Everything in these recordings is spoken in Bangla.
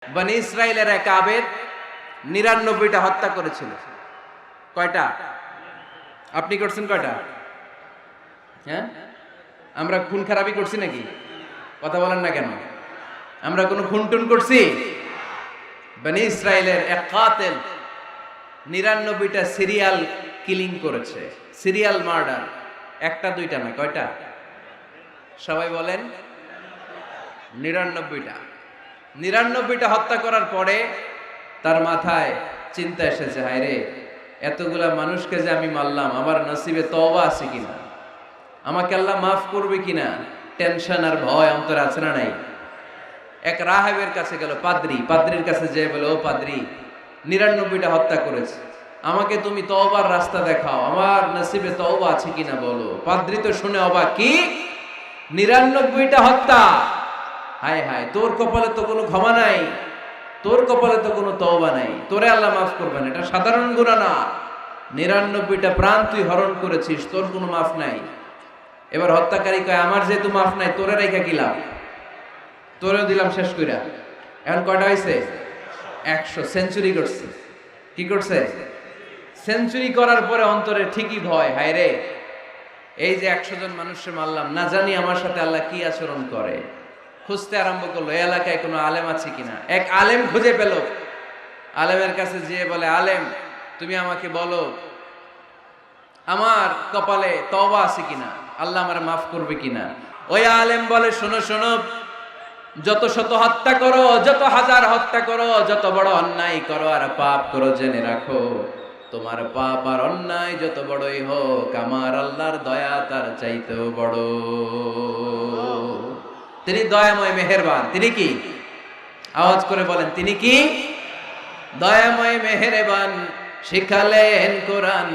বনি ইসরাইলের এক আবেদ ৯৯টা হত্যা করেছিল। কয়টা? আপনি করছেন কয়টা? হ্যাঁ, আমরা খুন খারাপি করছি নাকি? কথা বলেন না কেন? আমরা কোনো খুন টুন করছি? বনি ইসরাইলের এক কাতেল ৯৯টা সিরিয়াল কিলিং করেছে, সিরিয়াল মার্ডার। একটা দুইটা না, কয়টা? সবাই বলেন ৯৯টা। ৯৯টা হত্যা করার পরে তার মাথায় চিন্তা এসেছে, হায় রে, এতগুলা মানুষকে যে আমি মারলাম, আমার নসিবে তওবা আছে কিনা, আমাকে আল্লাহ মাফ করবে কিনা, টেনশন আর ভয় অন্তরে আছে না নাই? এক রাহেবের কাছে গেল, পাদ্রির কাছে যেয়ে বলে, ও পাদ্রি, ৯৯টা হত্যা করেছে, আমাকে তুমি তওবার রাস্তা দেখাও, আমার নসিবে তওবা আছে কিনা বলো। পাদ্রি তো শুনে অবাক, কি ৯৯টা হত্যা? হায় হায়, তোর কপালে তো কোনো ক্ষমা নাই, তোর কপালে তো কোনো তওবা নাই, তোরে আল্লাহ মাফ করবেন, এটা সাধারণ গুনাহ না। ৯৯টা প্রাণ তুই হরণ করেছিস, তোর কোনো মাফ নাই। এবার হত্যাকারী কয়, আমার যেহেতু মাফ নাই, তোরে রেখা কি লাভ, তোরেও দিলাম শেষ কইরা। এখন কয়টা হয়েছে? ১০০। সেঞ্চুরি করছে। কি করছে? সেঞ্চুরি করার পরে অন্তরে ঠিকই ভয়, হায় রে, এই যে ১০০ জন মানুষকে মারলাম, না জানি আমার সাথে আল্লাহ কি আচরণ করে। খুঁজতে আরম্ভ করলো, এই এলাকায় কোনো আলেম আছে কিনা। এক আলেম খুঁজে পেল। আলেমের কাছে যেয়ে বলে, আলেম, তুমি আমাকে বলো, আমার কপালে তওবা আছে কিনা, আল্লাহ আমার মাফ করবে কিনা। ওই আলেম বলে, শোনো শোনো, যত শত হত্যা করো, যত হাজার হত্যা করো, যত বড় অন্যায় করো আর পাপ করো, জেনে রাখো, তোমার পাপ আর অন্যায় যত বড়ই হোক, আমার আল্লাহর দয়া তার চাইতেও বড়। তিনি দয়াময়, মেহেরবান। তিনি কি? আওয়াজ করে বলেন, তিনি কি? দয়াময়, মেহেরবান। শিখালেন কোরআন,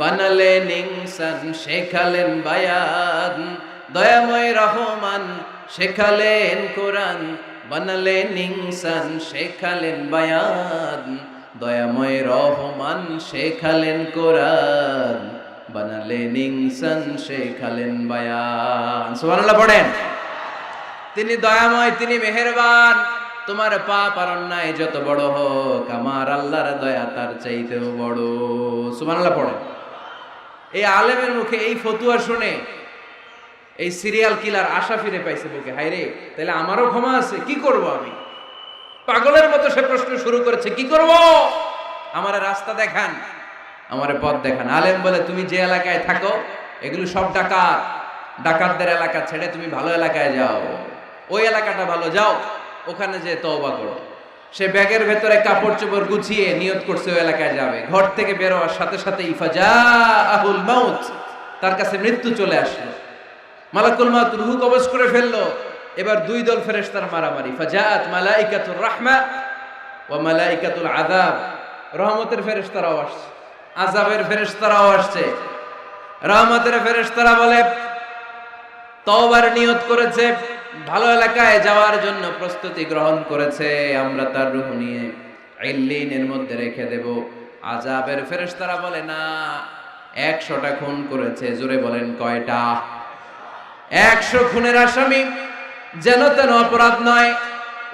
বানালেন ইনসান, শেখালেন বায়ান। দয়াময় রহমান, শেখালেন কোরআন, বানালেন ইনসান, শেখালেন বায়ান। দয়াময় রহমান, শেখালেন কোরআন, বানালেন ইনসান, শেখালেন বায়ান। সুবহানাল্লাহ পড়েন। তিনি দয়াময়, তিনি মেহেরবান। তোমার পাপ আর অন্যায় যত বড় হোক, আমার আল্লাহর দয়া তার চাইতেও বড়। সুবহানাল্লাহ পড়েন। এই আলেমের মুখে এই ফতুয়া শুনে এই সিরিয়াল কিলার আশা ফিরে পাইছে বুকে। হায় রে, তাহলে আমারও ক্ষমা আছে, কি করব আমি? পাগলের মতো সে প্রশ্ন শুরু করেছে, কি করব? আমারে রাস্তা দেখান, আমারে পথ দেখান। আলেম বলে, তুমি যে এলাকায় থাকো এগুলো সব ডাকাত, ডাকাতদের এলাকা ছেড়ে তুমি ভালো এলাকায় যাও, ওই এলাকাটা ভালো, যাও ওখানে যে তওবা করো। সে ব্যাগের ভেতরে কাপড় চোপড় গুছিয়ে নিয়ত করছে ওই এলাকায় যাবে। ঘর থেকে বের হওয়ার সাথে সাথে ইফাজাহুল মাউত, তার কাছে মৃত্যু চলে আসলো। মালাকুল মাউত রূহ কবজ করে ফেললো। এবার দুই দল ফেরেশতার মারামারি। ফাজাআত মালাইকাতুর রাহমা ওয়া মালাইকাতুল আযাব। রহমতের ফেরেশতারাও আসছে, আযাবের ফেরেশতারাও আসছে। রহমতের ফেরেশতারা বলে, তওবার নিয়ত করেছে, ভালো এলাকায় যাওয়ার জন্য প্রস্তুতি গ্রহণ করেছে, আমরা তার রূহ নিয়ে ইল্লিনের মধ্যে রেখে দেব। আযাবের ফেরেশতারা বলে, না, ১০০টা খুন করেছে। জোরে বলেন, কয়টা? ১০০ খুনের আসামি, যেন তেন অপরাধ নয়,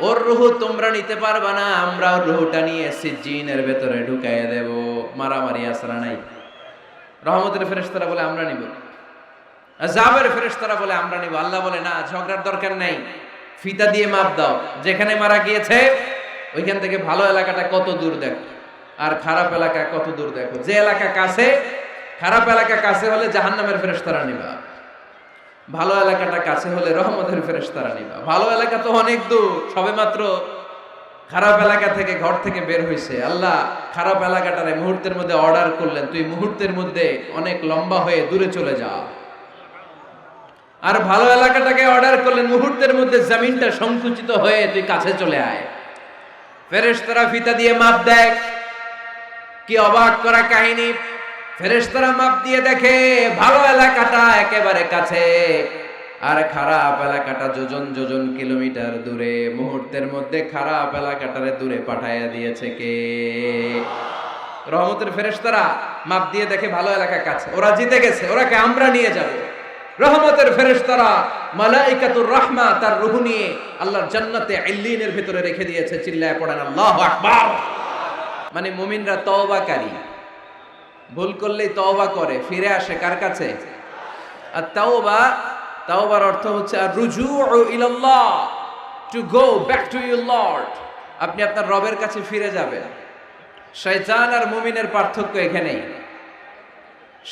ওর রূহ তোমরা নিতে পারবা না, আমরা ওর রূহটা নিয়ে সিজ্জিনের ভেতরে ঢুকাইয়ে দেব। মারামারি আসরা নাই। রহমতের ফেরেশতারা বলে, আমরা নিব। আযাবের ফেরেশতারা বলে, আমরা নিব। আল্লাহ বলে, না, ঝগড়ার দরকার নাই, ফিতা দিয়ে মাপ দাও, যেখানে মারা গিয়েছে ওইখান থেকে ভালো এলাকাটা কত দূর দেখো আর খারাপ এলাকা কত দূর দেখো। যে এলাকা কাছে, খারাপ এলাকা কাছে হলে জাহান্নামের ফেরেশতারা নিবা, ভালো এলাকাটা কাছে হলে রহমতের ফেরেশতারা নিবা। ভালো এলাকা তো অনেক দূর, সবেমাত্র খারাপ এলাকা থেকে ঘর থেকে বের হইছে, আল্লাহ খারাপ এলাকাটারে মুহূর্তের মধ্যে অর্ডার করলেন, তুই মুহূর্তের মধ্যে অনেক লম্বা হয়ে দূরে চলে যা। আর ভালো এলাকাটাকে অর্ডার করলেন, মুহূর্তের মধ্যে জমিনটা সংকুচিত হয়ে তুই কাছে চলে আয়। ফেরেশতারা ফিতা দিয়ে মাপ দেয়। কি অবাক করা কাহিনী! ফেরেশতারা মাপ দিয়ে দেখে ভালো এলাকাটা একেবারে কাছে, আর খারাপ এলাকাটা যোজন যোজন কিলোমিটার দূরে। মুহূর্তের মধ্যে খারাপ এলাকাটারে দূরে পাঠাইয়া দিয়েছে কে? রহমতের ফেরেশতারা মাপ দিয়ে দেখে ভালো এলাকা কাছে, ওরা জিতে গেছে, ওরাকে আমরা নিয়ে যাব। রহমতের ফেরেশতারা মালাইকাতুর রাহমা তার রূহ নিয়ে আল্লাহর জান্নাতে ইল্লিনের ভিতরে রেখে দিয়েছে। চিল্লায় পড়েন আল্লাহু আকবার। মানে মুমিনরা তওবাকারী, ভুল করলেই তওবা করে, ফিরে আসে কার কাছে? আর তাওবার অর্থ হচ্ছে আর রুজুউ ইলাল্লাহ, to go back to your Lord. আপনি আপনার রবের কাছে ফিরে যাবেন। শয়তান আর মুমিনের পার্থক্য এখানেই।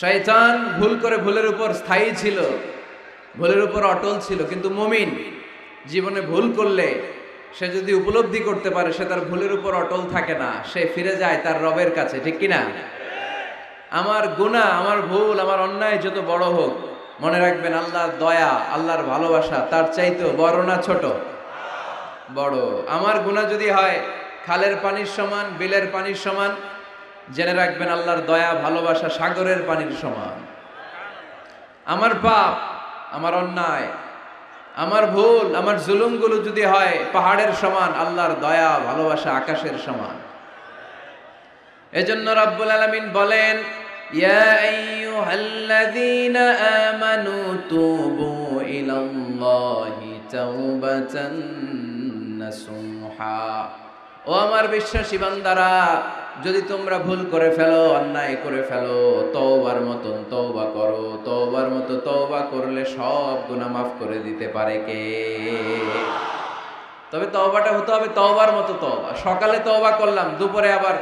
শয়তান ভুল করে ভুলের উপর স্থায়ী ছিল, ভুলের উপর অটল ছিল, কিন্তু মুমিন জীবনে ভুল করলে সে যদি উপলব্ধি করতে পারে সে তার ভুলের উপর অটল থাকে না, সে ফিরে যায় তার রবের কাছে, ঠিক কিনা? আমার গুনাহ, আমার ভুল, আমার অন্যায় যত বড় হোক, মনে রাখবেন আল্লাহর দয়া, আল্লাহর ভালোবাসা তার চাইতেও বড় না ছোট? বড়। আমার গুনাহ যদি হয় খালের পানির সমান, বিলের পানির সমান, জেনে রাখবেন আল্লাহর দয়া ভালোবাসা সাগরের পানির সমান। আমার পাপ, আমার অন্যায়, আমার ভুল, আমার জুলুমগুলো যদি হয় পাহাড়ের সমান, আল্লাহর দয়া ভালোবাসা আকাশের সমান। এজন্য রাব্বুল আলামিন বলেন, ইয়া আইয়ুহাল্লাযীনা আমানু তুবু ইলাল্লাহি তাওবাতান নাসুহা। ও আমার বিশ্বাসী বান্দারা, যদি তোমরা ভুল করে ফেলো, অন্যায় করে ফেলো, তওবার মতন তওবা করো। তওবার মতো তওবা করলে সব গুনাহ মাফ করে দিতে পারে কে? তবে তওবাটা হতে হবে তওবার মতো তওবা। সকালে তওবা করলাম, দুপুরে আবার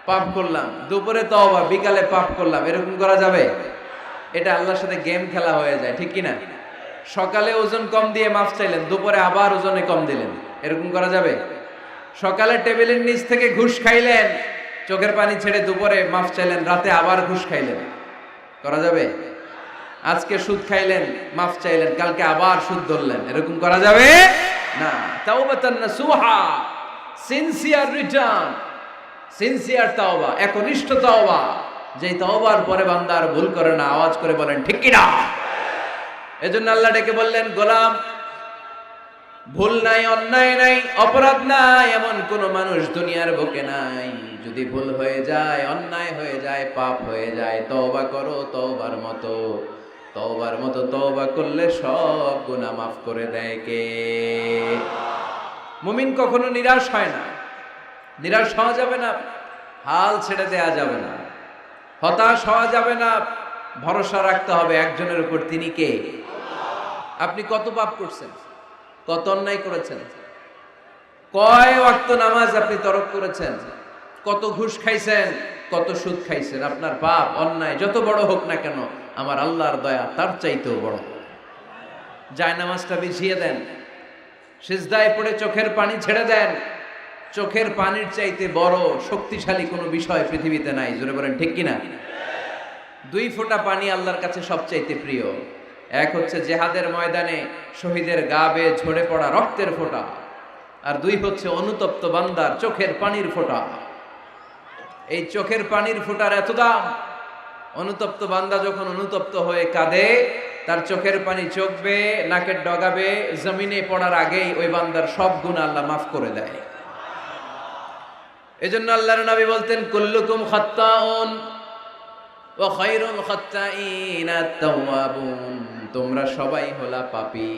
পাপ করলাম, দুপুরে তওবা, বিকালে পাপ করলাম, এরকম করা যাবে? এটা আল্লাহর সাথে গেম খেলা হয়ে যায়, ঠিক কিনা? সকালে ওজন কম দিয়ে মাফ চাইলেন, দুপুরে আবার ওজনে কম দিলেন, এরকম করা যাবে? সকালে টেবিলের নিচ থেকে ঘুষ খাইলেন, চোখের পানি ছেড়ে দুপুরে মাফ চাইলেন, রাতে আবার ঘুষ খাইলেন, করা যাবে? আজকে সুদ খাইলেন, মাফ চাইলেন, কালকে আবার সুদ ধরলেন, এরকম করা যাবে না। তাওবাতান নাসুহা, সিনসিয়ার রিটার্ন, সিনসিয়ার তাওবা, একনিষ্ঠ তাওবা, যেই তাওবার পরে বান্দা আর ভুল করে না। আওয়াজ করে বলেন ঠিক কিনা? এজন্য আল্লাহ ডেকে বললেন, গোলাম, ভুল নাই, অন্যায় নাই, অপরাধ নাই, এমন কোন মানুষ দুনিয়ার বুকে নাই। যদি ভুল হয়ে যায়, অন্যায় হয়ে যায়, পাপ হয়ে যায়, তওবা করো তওবার মতো। তওবার মতো তওবা করলে সব গুনাহ মাফ করে দেয় কে? মুমিন কখনো নিরাশ হয় না, নিরাশ হওয়া যাবে না, হাল ছেড়ে দেয়া যাবে না, হতাশ হওয়া যাবে না। ভরসা রাখতে হবে একজনের উপর, তিনি কে? আপনি কত পাপ করছেন, কত অন্যায় করেছেন, কয় ওয়াক্ত নামাজ আপনি তরক করেছেন, কত ঘুষ খাইছেন, কত সুদ খাইছেন। আপনার পাপ অন্যায় যত বড় হোক না কেন, আমার আল্লাহর দয়া তার চাইতেও বড়। জায়নামাজটা বিছিয়ে দেন, সিজদায় পড়ে চোখের পানি ছেড়ে দেন। চোখের পানির চাইতে বড় শক্তিশালী কোনো বিষয় পৃথিবীতে নাই। জোরে বলেন ঠিক কিনা? 2 ফোঁটা পানি আল্লাহর কাছে সবচাইতে প্রিয়। এক হচ্ছে জেহাদের ময়দানে শহীদের গা বেয়ে ঝরে পড়া রক্তের ফোঁটা, আর 2 হচ্ছে অনুতপ্ত বান্দার চোখের পানির ফোঁটা। এই চোখের পানির ফোঁটার এত দাম। অনুতপ্ত বান্দা যখন অনুতপ্ত হয়ে কাঁদে, তার চোখের পানি চোখ বেয়ে নাকের ডগা বেয়ে জমিনে পড়ার আগেই ওই বান্দার সব গুনাহ আল্লাহ মাফ করে দেয়। এজন্য আল্লাহর নবী বলতেন, কুল্লুকুম খাত্তাউন ওয়া খায়রুল খাত্তাইনা আত-তাওয়াবুন। তোমরা সবাই হলা পাপী,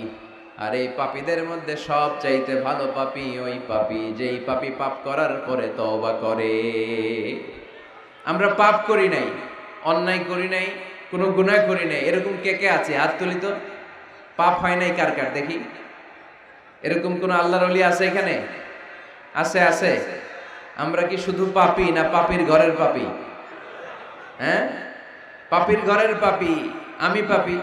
আর এই পাপীদের মধ্যে সব চাইতে ভালো পাপী ওই পাপী যেই পাপী পাপ করার পরে তওবা করে। আমরা পাপ করি নাই, অন্যায় করি নাই, কোনো গুনাহ করি নাই, এরকম কে কে আছে? হাত তুলি তো। পাপ হয় নাই কার কার দেখি? এরকম কোন আল্লাহর ওলি আছে এখানে? আছে? আছে। আমরা কি শুধু পাপী না পাপীর ঘরের পাপী? হ্যাঁ, পাপীর ঘরের পাপী। আমি পাপী,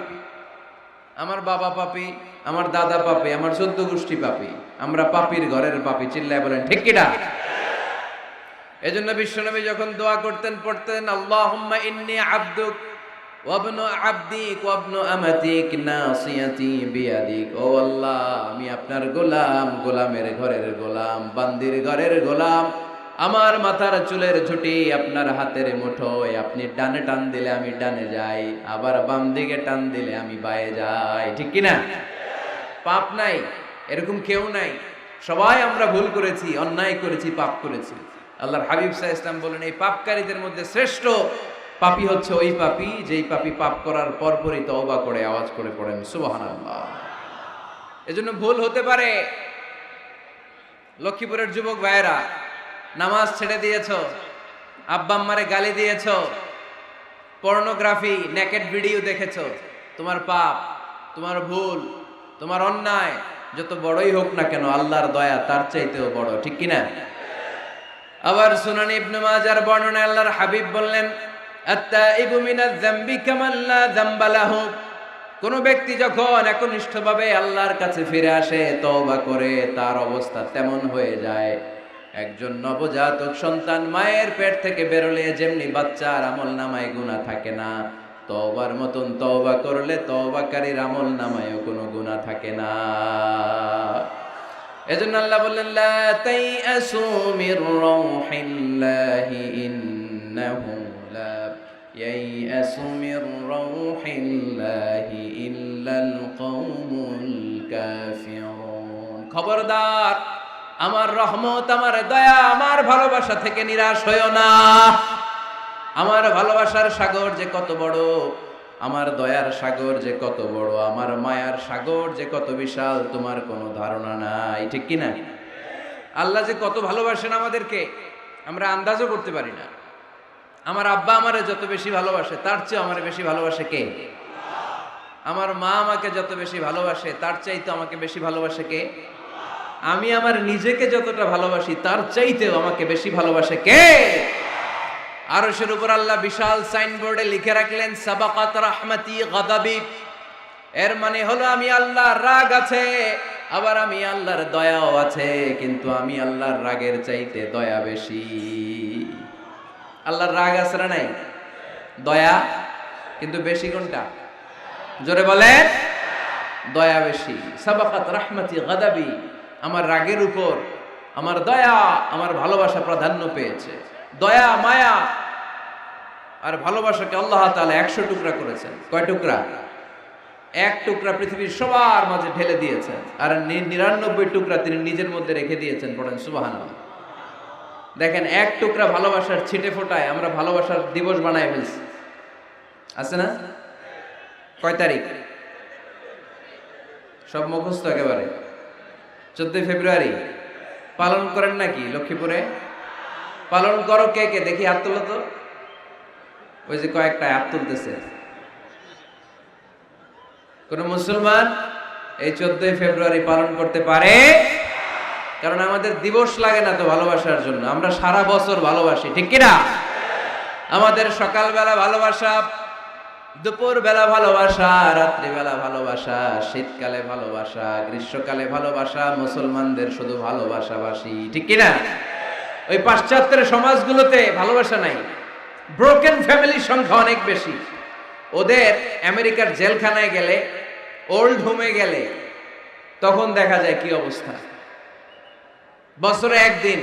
আমার বাবা পাপী, আমার দাদা পাপী, আমার 14 গোষ্ঠী পাপী। আমরা পাপীর ঘরের পাপী। চিল্লায় বলেন ঠিক কিনা? এজন্য বিশ্বনবী যখন দোয়া করতেন, পড়তেন, আল্লাহুম্মা ইন্নী আবদুক ওয়া ইবনু আবদিক ওয়া ইবনু আমাতিক নাসিয়াতি বিয়াদিক। ও আল্লাহ, আমি আপনার গোলাম, গোলামের ঘরের গোলাম, বান্দির ঘরের গোলাম। আমার মাথার চুলের ঝুঁটি আপনার হাতের মুঠোয়। আপনি ডানে টান দিলে আমি ডানে যাই, আবার বাম দিকে টান দিলে আমি বায়ে যাই। ঠিক কিনা? পাপ নাই এরকম কেউ নাই। সবাই আমরা ভুল করেছি, অন্যায় করেছি, পাপ করেছি। আল্লাহর হাবিব সাল্লাল্লাহু আলাইহি ওয়াসাল্লাম বলেন, এই পাপকারীদের মধ্যে শ্রেষ্ঠ পাপী হচ্ছে ওই পাপী যেই পাপী পাপ করার পরপরই তওবা করে আওয়াজ করে পড়েন সুবহানাল্লাহ। এজন্য ভুল হতে পারে। লক্ষ্মীপুরের যুবক ভাইয়েরা, নামাজ ছেড়ে দিয়েছো, আব্বা আম্মারে গালি দিয়েছো, পর্নোগ্রাফি নেকেড ভিডিও দেখেছো, তোমার পাপ, তোমার ভুল, তোমার অন্যায় যত বড়ই হোক না কেন আল্লাহর দয়া তার চাইতেও বড়, ঠিক কিনা? আবার সুনান ইবনে মাজার বর্ণনায় আল্লাহর হাবিব বললেন, আত্তাইবু মিনাজ যামবি কামান লা যামবা লাহু। কোন ব্যক্তি যখন একনিষ্ঠভাবে আল্লাহর কাছে ফিরে আসে, তওবা করে, তার অবস্থা তেমন হয়ে যায় একজন নবজাতক সন্তান মায়ের পেট থেকে বেরোলে যেমনি বাচ্চার আমলনামায় গুনাহ থাকে না, তওবার মতন তওবা করলে তওবাকারীর আমলনামায়ও কোনো গুনাহ থাকে না। এজন্য আল্লাহ বললেন, লা তাইআসু মির রাউহিল্লাহি ইন্নাহু লা ইয়াইআসু মির রাউহিল্লাহি ইল্লাল কওমুল কাফিরুন। খবরদার, আমার রহমত, আমার দয়া, আমার ভালোবাসা থেকে নিরাশ হইও না। আমার ভালোবাসার সাগর যে কত বড়, আমার দয়ার সাগর যে কত বড়, আমার মায়ার সাগর যে কত বিশাল, তোমার কোনো ধারণা নাই, ঠিক কি না? আল্লাহ যে কত ভালোবাসেন আমাদেরকে আমরা আন্দাজও করতে পারি না। আমার আব্বা আমারে যত বেশি ভালোবাসে তার চেয়ে আমারে বেশি ভালোবাসে কে? আমার মা আমাকে যত বেশি ভালোবাসে তার চাইতে আমাকে বেশি ভালোবাসে কে? আমি আমার নিজেকে যতটা ভালোবাসি তার চাইতেও আমাকে বেশি ভালোবাসে কে? আরশের উপর আল্লাহ বিশাল সাইনবোর্ডে লিখে রাখলেন, সাবাকাত রাহমাতি গাদাবি। এর মানে হলো আমি আল্লাহর রাগ আছে, আবার আমি আল্লাহর দয়াও আছে, কিন্তু আমি আল্লাহর রাগের চাইতে দয়া বেশি। আল্লাহর রাগ আছে না নাই? দয়া কিন্তু বেশি কোনটা? জোরে বলেন, দয়া বেশি। সাবাকাত রাহমাতি গাদাবি, আমার রাগের উপর আমার দয়া, আমার ভালোবাসা প্রাধান্য পেয়েছে। দয়া, মায়া আর ভালোবাসাকে আল্লাহ তাআলা 100 টুকরা করেছেন। কয় টুকরা? 1 টুকরা পৃথিবীর সবার মাঝে ঢেলে দিয়েছেন, আর 99 টুকরা তিনি নিজের মধ্যে রেখে দিয়েছেন। পড়েন সুবহানাল্লাহ। দেখেন, 1 টুকরা ভালোবাসার ছিটে ফোটায় আমরা ভালোবাসার দিবস বানায় ফেলছি, আছে না? কয় তারিখ? সব মুখস্থ একেবারে। 14 ফেব্রুয়ারি পালন করেন নাকি লক্ষ্মীপুরে? পালন করো কে কে? দেখি হাত তোলো তো। ওই যে কয়েকটা হাত তুলতেছে। কোন মুসলমান এই 14 ফেব্রুয়ারি পালন করতে পারে? কারণ আমাদের দিবস লাগে না তো ভালোবাসার জন্য, আমরা সারা বছর ভালোবাসি, ঠিক কিনা? আমাদের সকালবেলা ভালোবাসা, দুপুর বেলা ভালোবাসা, রাত্রিবেলা ভালোবাসা, শীতকালে ভালোবাসা, গ্রীষ্মকালে ভালোবাসা, মুসলমানদের শুধু ভালোবাসাবাসি, ঠিক কিনা? ওই পাশ্চাত্যের সমাজগুলোতে ভালোবাসা নাই, ব্রোকেন ফ্যামিলির সংখ্যা অনেক বেশি। ওদের আমেরিকার জেলখানায় গেলে, ওল্ড হোমে গেলে তখন দেখা যায় কি অবস্থা। বছরে একদিন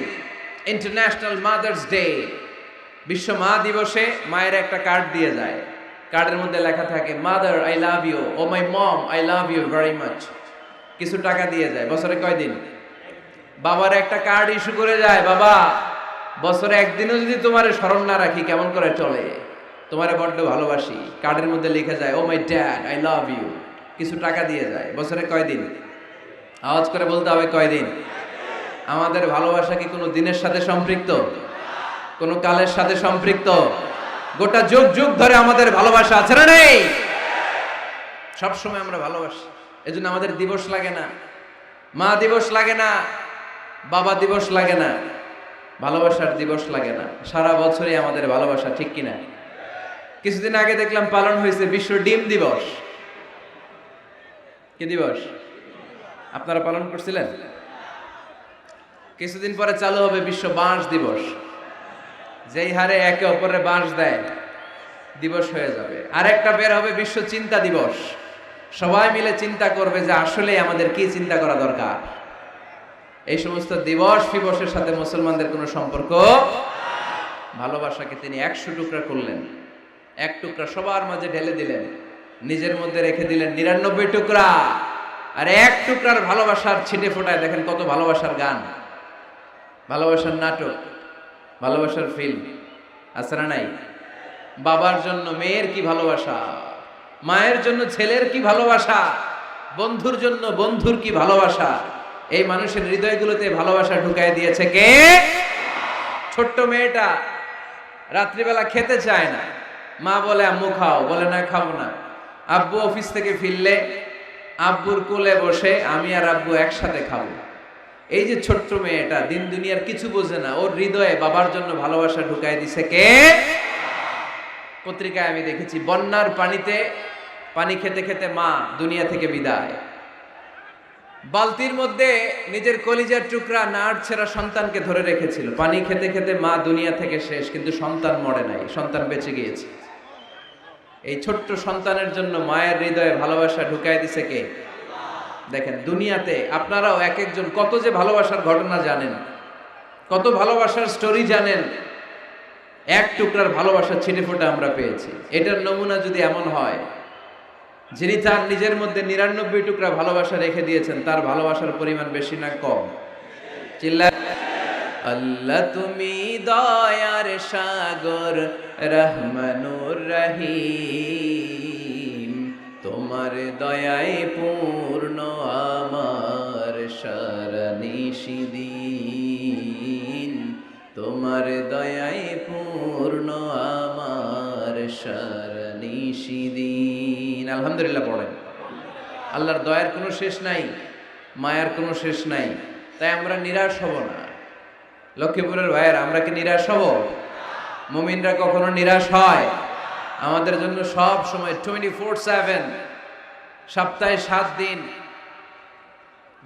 ইন্টারন্যাশনাল মাদার্স ডে, বিশ্ব মা দিবসে মায়ের একটা কার্ড দিয়ে যায়। কার্ডের মধ্যে লেখা থাকে, mother I love you, oh my mom I love you very much. কিছু টাকা দিয়ে যায়। বছরে কয়দিন? বাবার একটা কার্ড ইস্যু করে যায়, বাবা বছরে একদিনও যদি তোমারে স্মরণ না রাখি কেমন করে চলে, তোমারে বড্ড ভালোবাসি। কার্ডের মধ্যে লিখে যায়, oh my dad I love you. কিছু টাকা দিয়ে যায়। বছরে কয়দিন? আওয়াজ করে বলতে হবে, কয়দিন? আমাদের ভালোবাসা কি কোনো দিনের সাথে সম্পৃক্ত? কোনো কালের সাথে সম্পৃক্ত? গোটা যুগ যুগ ধরে আমাদের ভালোবাসা আছে না নেই? সবসময় আমরা ভালোবাসি। এজন্য আমাদের দিবস লাগে না, মা দিবস লাগে না, বাবা দিবস লাগে না, ভালোবাসার দিবস লাগে না। সারা বছরই আমাদের ভালোবাসা, ঠিক কিনা? কিছুদিন আগে দেখলাম পালন হয়েছে বিশ্ব ডিম দিবস। কি দিবস? আপনারা পালন করছিলেন? কিছুদিন পরে চালু হবে বিশ্ব বাঁশ দিবস। যেই হারে একে অপরের বাঁশ দেয় দিবস হয়ে যাবে। আরেকটা বের হবে বিশ্ব চিন্তা দিবস। সবাই মিলে চিন্তা করবে যে আসলে আমাদের কি চিন্তা করা দরকার। এই সমস্ত দিবস ফিবসের সাথে মুসলমানদের কোনো সম্পর্ক। ভালোবাসাকে তিনি 100 টুকরা করলেন, 1 টুকরা সবার মাঝে ঢেলে দিলেন, নিজের মধ্যে রেখে দিলেন 99 টুকরা। আর 1 টুকরার ভালোবাসার ছিটে ফোটায় দেখেন কত ভালোবাসার গান, ভালোবাসার নাটক, ভালোবাসার ফিল্ম আছে না নাই? বাবার জন্য মেয়ের কি ভালোবাসা, মায়ের জন্য ছেলের কি ভালোবাসা, বন্ধুর জন্য বন্ধুর কি ভালোবাসা। এই মানুষের হৃদয়গুলোতে ভালোবাসা ঢুকাই দিয়েছে কে? ছোট্ট মেয়েটা রাত্রিবেলা খেতে চায় না, মা বলে আম্মু খাও, বলে না খাবো না। আব্বু অফিস থেকে ফিরলে আব্বুর কোলে বসে আমি আর আব্বু একসাথে খাবো। এই যে ছোট্ট মেয়েটা দিন দুনিয়ার কিছু বোঝে না, ওর হৃদয়ে বাবার জন্য ভালোবাসা ঢুকাই দিছে কে? পত্রিকায় আমি দেখেছি বন্যার পানিতে পানি খেতে খেতে মা দুনিয়া থেকে বিদায়। বালতির মধ্যে নিজের কলিজার টুকরা নাড় ছেঁড়া সন্তানকে ধরে রেখেছিল, পানি খেতে খেতে মা দুনিয়া থেকে শেষ, কিন্তু সন্তান মরে নাই, সন্তান বেঁচে গিয়েছে। এই ছোট্ট সন্তানের জন্য মায়ের হৃদয়ে ভালোবাসা ঢুকাই দিছে কে? দেখেন দুনিয়াতে আপনারাও এক একজন কত যে ভালোবাসার ঘটনা জানেন, কত ভালোবাসার স্টোরি জানেন। এক টুকরার ভালোবাসা ছিটে ফোটা আমরা পেয়েছি। এটার নমুনা যদি এমন হয়, যিনি তার নিজের মধ্যে ৯৯ টুকরা ভালোবাসা রেখে দিয়েছেন, তার ভালোবাসার পরিমাণ বেশি না কম? চিল্লা আল্লাহ তুমি দয়ার সাগর রহমানুর রহিম, তোমার দয়ায় পূর্ণ আমার সারা নিশিদিন, তোমার দয়ায় পূর্ণ আমার সারা নিশিদিন। আলহামদুলিল্লাহ পড়েন। আল্লাহর দয়ার কোনো শেষ নাই, মায়ার কোনো শেষ নাই, তাই আমরা নিরাশ হব না। লক্ষ্মীপুরের ভাইয়ের, আমরা কি নিরাশ হব? মুমিনরা কখনো নিরাশ হয়? আমাদের জন্য সব সময় 24/7, সপ্তাহে 7 দিন,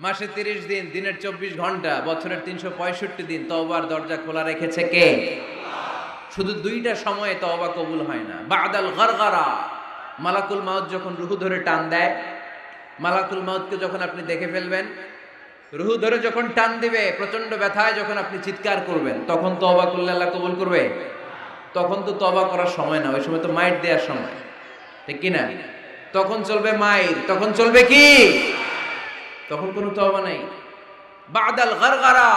মাসে 30 দিন, দিনের 24 ঘন্টা, বছরের 365 দিন তওবার দরজা খোলা রেখেছে কে? শুধু 2টা সময়ে তওবা কবুল হয় না। বাদাল গারগারা, মালাকুল মাউত যখন রুহু ধরে টান দেয়, মালাকুল মাউতকে যখন আপনি দেখে ফেলবেন, রুহু ধরে যখন টান দিবে, প্রচন্ড ব্যথায় যখন আপনি চিৎকার করবেন, তখন তওবা করলে আল্লাহ কবুল করবে? তখন তো তওবা করার সময় না, ওই সময় তো মাইর দেওয়ার সময়, ঠিক কি না? তখন চলবে মাইর, তখন চলবে কি? তখন কোনো তওবা নাই। বাদাল গারগারা,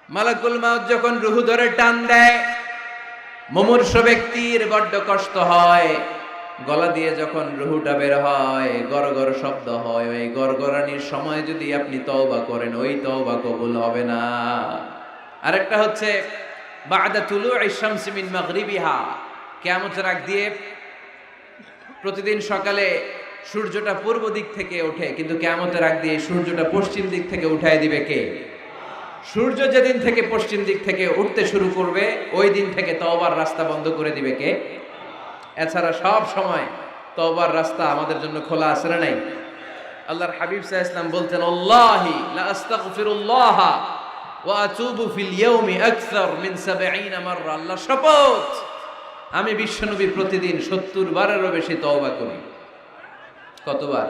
মালাকুল মাউত যখন রুহু ধরে টান দেয়, মুমূর্ষ ব্যক্তির বড্ড কষ্ট হয়। গলা দিয়ে যখন রুহুটা বের হয়, গড়গড় শব্দ হয়, ওই গড়গড়ানির সময় যদি আপনি তওবা করেন, ওই তওবা কবুল হবে না। আরেকটা হচ্ছে বাদা তুলুই শামসি মিন মাগরিবিহা, কিয়ামতের আগ দিয়ে প্রতিদিন সকালে সূর্যটা পূর্ব দিক থেকে ওঠে, কিন্তু কিয়ামতের আগ দিয়ে সূর্যটা পশ্চিম দিক থেকে উঠায় দিবে কে? সূর্য যেদিন থেকে পশ্চিম দিক থেকে উঠতে শুরু করবে, ওই দিন থেকে তওবার রাস্তা বন্ধ করে দিবে কে? এছাড়া সব সময় তওবার রাস্তা আমাদের জন্য খোলা আছে না নাই? আল্লাহর হাবিব সাল্লাল্লাহু আলাইহি ওয়াসাল্লাম বলতেন, আল্লাহি লা আস্তাগফিরুল্লাহ ওয়া আতুবু ফিল ইয়াউমি আকসার মিন ৭০ মাররা। আল্লাহর শপথ, আমি বিশ্বনবী প্রতিদিন ৭০ বারেরও বেশি তওবা করি। কতবার?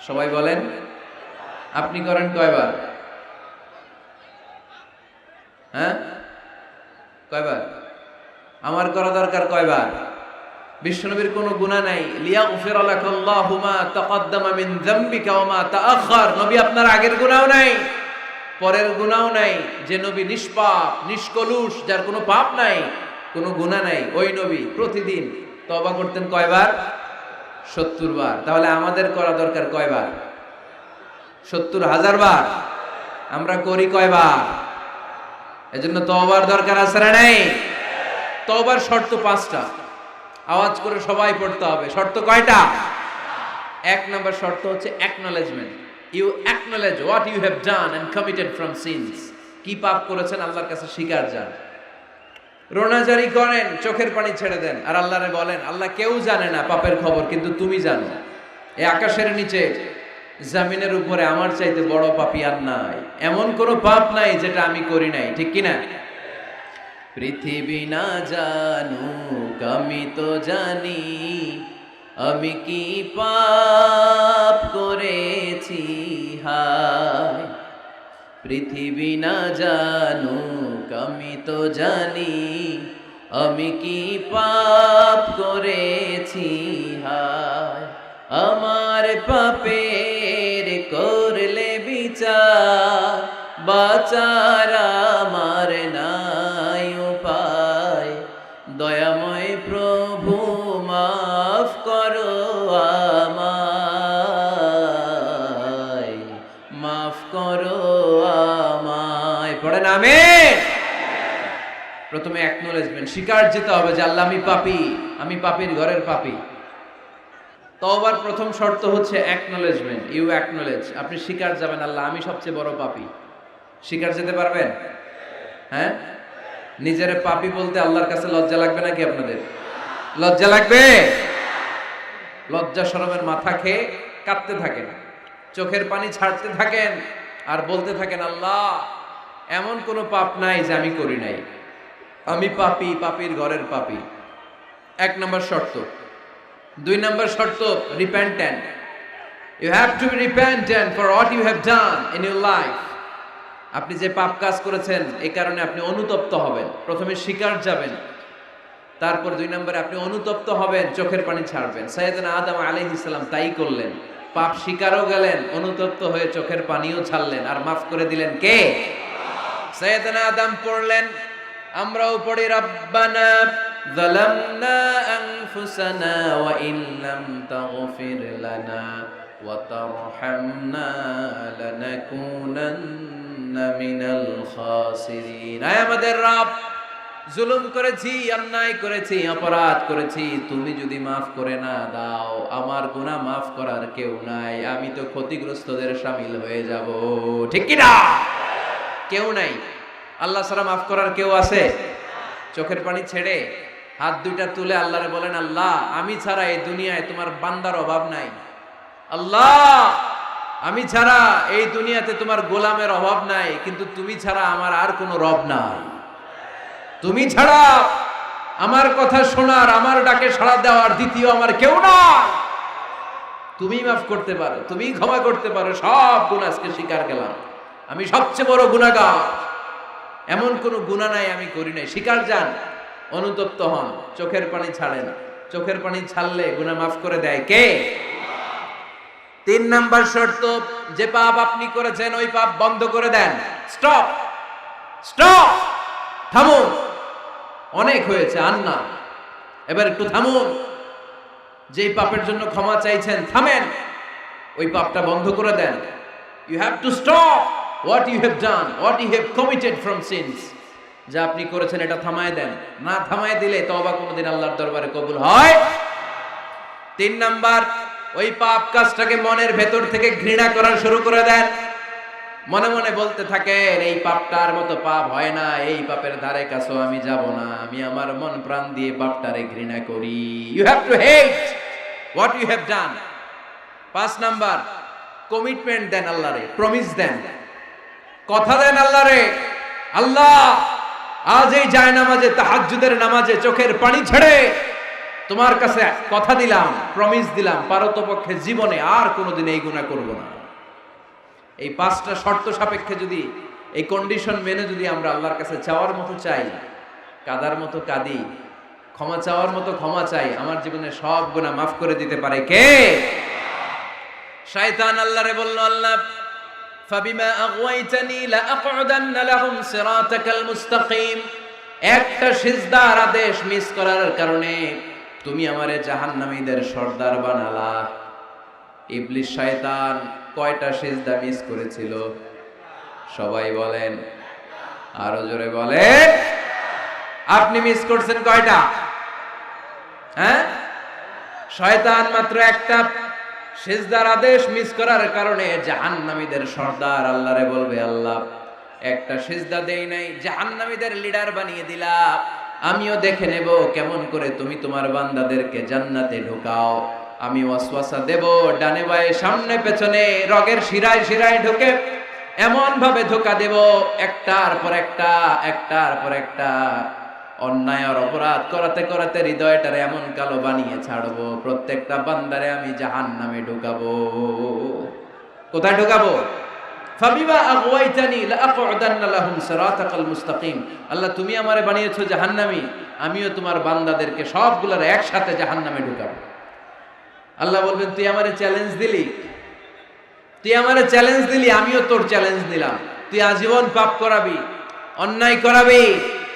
সবাই বলেন, আপনি করেন কয়বার? হ্যাঁ, কয়বার? আমার করা দরকার কয়বার? বিশ্বনবীর কোনো গুনাহ নাই। লিয়াগফির লাকাল্লাহু মা তাকদ্দামা মিন যামবিকা ওয়া মা তাআখার। নবী আপনার আগের গুনাহও নাই, পরের গুনাহও নাই। যে নবী নিষ্পাপ, নিষ্কলুষ, যার কোনো পাপ নাই, কোনো গুনাহ নাই, ওই নবী প্রতিদিন তওবা করতেন কয়বার? ৭০ বার। তাহলে আমাদের করা দরকার কয়বার? ৭০,০০০ বার। আমরা করি কয়বার? এজন্য তওবার দরকার আছে না নাই? তওবার শর্ত 5টা, আওয়াজ করে সবাই পড়তে হবে। শর্ত কয়টা? 1 নম্বর শর্ত হচ্ছে acknowledgement. You acknowledge what you have done and committed from sins. কি পাপ করেছেন আল্লাহর কাছে স্বীকার যান। রোনাজারি করেন, চোখের পানি ছেড়ে দেন, আর আল্লাহরে বলেন, আল্লাহ কেউ জানে না পাপের খবর, কিন্তু তুমি জানো। এই আকাশের নিচে, জমিনের উপরে আমার চাইতে বড় পাপী আর নাই। এমন কোনো পাপ নাই যেটা আমি করি নাই, ঠিক কি না? পৃথিবী না জানুক আমি তো জানি, আমি কি পাপ করেছি হায়। পৃথিবী না জানুক আমি তো জানি, আমি কি পাপ করেছি হায়। আমার পাপের করলে বিচার, বাঁচার আমার নাই উপায়। বলেন আমিন। প্রথমে অ্যাকনলেজমেন্ট, স্বীকার যেতে হবে যে আল্লাহ আমি পাপীর ঘরের পাপী। তওবার প্রথম শর্ত হচ্ছে অ্যাকনলেজমেন্ট, ইউ অ্যাকনলেজ, আপনি স্বীকার যাবেন আল্লাহ আমি সবচেয়ে বড় পাপী। স্বীকার যেতে পারবেন? হ্যাঁ, নিজের পাপী বলতে আল্লাহর কাছে লজ্জা লাগবে নাকি আপনাদের? লজ্জা লাগবে? লজ্জা শরমের মাথা খেয়ে কাঁদতে থাকেন, চোখের পানি ছাড়তে থাকেন, আর বলতে থাকেন আল্লাহ এমন কোনো পাপ নাই যে আমি করি নাই, আমি পাপী, পাপীর ঘরের পাপী। 1 নম্বর শর্ত। 2 নম্বর শর্ত, repentant. You have to be repentant for what you have done in your life. আপনি যে পাপ কাজ করেছেন এই কারণে আপনি অনুতপ্ত হবেন। প্রথমে স্বীকার যাবেন, তারপর 2 নম্বরে আপনি অনুতপ্ত হবেন, চোখের পানি ছাড়বেন। সাইয়েদনা আদম আলাইহিস সালাম তাই করলেন, পাপ স্বীকারও গেলেন, অনুতপ্ত হয়ে চোখের পানিও ছাড়লেন, আর মাফ করে দিলেন কে? সাইয়েদনা আদম পড়লেন, আমরাও পড়ি রব্বানা যালামনা আনফুসানা ওয়া ইন লাম তাগফির লানা ওয়া তারহামনা লানাকুনান্না মিনাল খাসিরিন। আয় আমাদের রব, জুলুম করেছি, অন্যায় করেছি, অপরাধ করেছি, তুমি যদি মাফ করে না দাও আমার গুনাহ মাফ করার কেউ নাই, আমি তো ক্ষতিগ্রস্তদের শামিল হয়ে যাব। ঠিক কি না? কেউ নাই, আল্লাহ ছাড়া মাফ করার কেউ আছে? চোখের পানি ছেড়ে হাত দুইটা তুলে আল্লাহরে বলেন, আল্লাহ আমি ছাড়া এই দুনিয়ায় তোমার বান্দার অভাব নাই, আল্লাহ আমি ছাড়া এই দুনিয়াতে তোমার গোলামের অভাব নাই, কিন্তু তুমি ছাড়া আমার আর কোনো রব নাই, তুমি ছাড়া আমার কথা শোনার, আমার ডাকে সাড়া দেওয়ার দ্বিতীয় আমার কেউ না। তুমি মাফ করতে পারো, তুমি ক্ষমা করতে পারো, সব গুনাহ আজকে স্বীকার গেলাম, আমি সবচেয়ে বড় গুনাহগার, এমন কোনো গুনাহ নাই আমি করি নাই। স্বীকার যান, অনুতপ্ত হন, চোখের পানি ছাড়েন, চোখের পানি ছাড়লে গুনাহ মাফ করে দেয় কে? 3 নাম্বার শর্ত, যে পাপ আপনি করেছেন ওই পাপ বন্ধ করে দেন। স্টপ, স্টপ, থামুন, অনেক হয়েছে আর না, এবার একটু থামুন। যেই পাপের জন্য ক্ষমা চাইছেন থামেন, ওই পাপটা বন্ধ করে দেন। You have to stop what you have done, what you have committed from sins. যা আপনি করেছেন এটা থামায় দেন, না থামায় দিলে তওবা কোনোদিন আল্লাহর দরবারে কবুল হয়। 3 নাম্বার, ওই পাপ কাজটাকে মনের ভেতর থেকে ঘৃণা করা শুরু করে দেন। মনে মনে বলতে থাকেন এই পাপটার মতো পাপ হয় না, এই পাপের ধারে কাছেও আমি যাব না, আমি আমার মন প্রাণ দিয়ে পাপটারে ঘৃণা করি। You have to hate what you have done. 5 number, commitment দেন আল্লাহরে, প্রমিস দেন, কথা দেন আল্লাহরে, আল্লাহ আজ এই জায়নামাজে, তাহাজ্জুদের নামাজে চোখের পানি ছেড়ে তোমার কাছে কথা দিলাম, প্রমিস দিলাম, পারতপক্ষে জীবনে আর কোনোদিন এই গুনাহ করব না। এই 5টা শর্ত সাপেক্ষে যদি, এই কন্ডিশন মেনে যদি আমরা আল্লাহর কাছে চাওয়ার মতো চাই, কাদার মতো কাঁদি, ক্ষমা চাওয়ার মতো ক্ষমা চাই, আমার জীবনে সব গুনাহ মাফ করে দিতে পারে কে? শয়তান আল্লাহরে বলল, আল্লাহ ফাবিমা আগওয়াইতানি লাআকউদান্না লাহুম সিরাতাকাল মুস্তাকিম। একটা সিজদার আদেশ মিস করার কারণে তুমি আমারে জাহান্নামীদের সর্দার বানালা। ইবলিস শয়তান কয়টা সিজদা মিস করেছিল? সবাই বলেন, আরো জোরে বলেন। আপনি মিস করছেন কয়টা? হ্যাঁ, শয়তান মাত্র একটা সিজদার আদেশ মিস করার কারণে জাহান্নামীদের সর্দার আল্লাহরে বলবে, আল্লাহ একটা সিজদা দেই নাই, জাহান্নামীদের লিডার বানিয়ে দিলা, আমিও দেখে নেব কেমন করে তুমি তোমার বান্দাদেরকে জান্নাতে ঢোকাও। আমি ওয়াসওয়াসা দেব, ডানে বায়ে সামনে পেছনে রগের শিরায় শিরায় ঢুকে এমন ভাবে ধোকা দেব, একটার পর একটা, একটার পর একটা অন্যায় আর অপরাধ করাতে করাতে হৃদয়টারে এমন কালো বানিয়ে ছাড়বো, প্রত্যেকটা বান্দারে আমি জাহান্নামে ঢুকাবো। কোথায় ঢুকাবো? ফাবিমা আগওয়াইতানি লাআকউদান্না লাহুম সিরাতাকাল মুস্তাকিম। আল্লাহ তুমি আমারে বানিয়েছো জাহান্নামী, আমিও তোমার বান্দাদেরকে সবগুলোর একসাথে জাহান্নামে ঢুকাবো। আল্লাহ বলবেন, তুই আমারে চ্যালেঞ্জ দিলি, তুই আমারে চ্যালেঞ্জ দিলি, আমিও তোর চ্যালেঞ্জ নিলাম। তুই আজীবন পাপ করাবি, অন্যায় করাবি,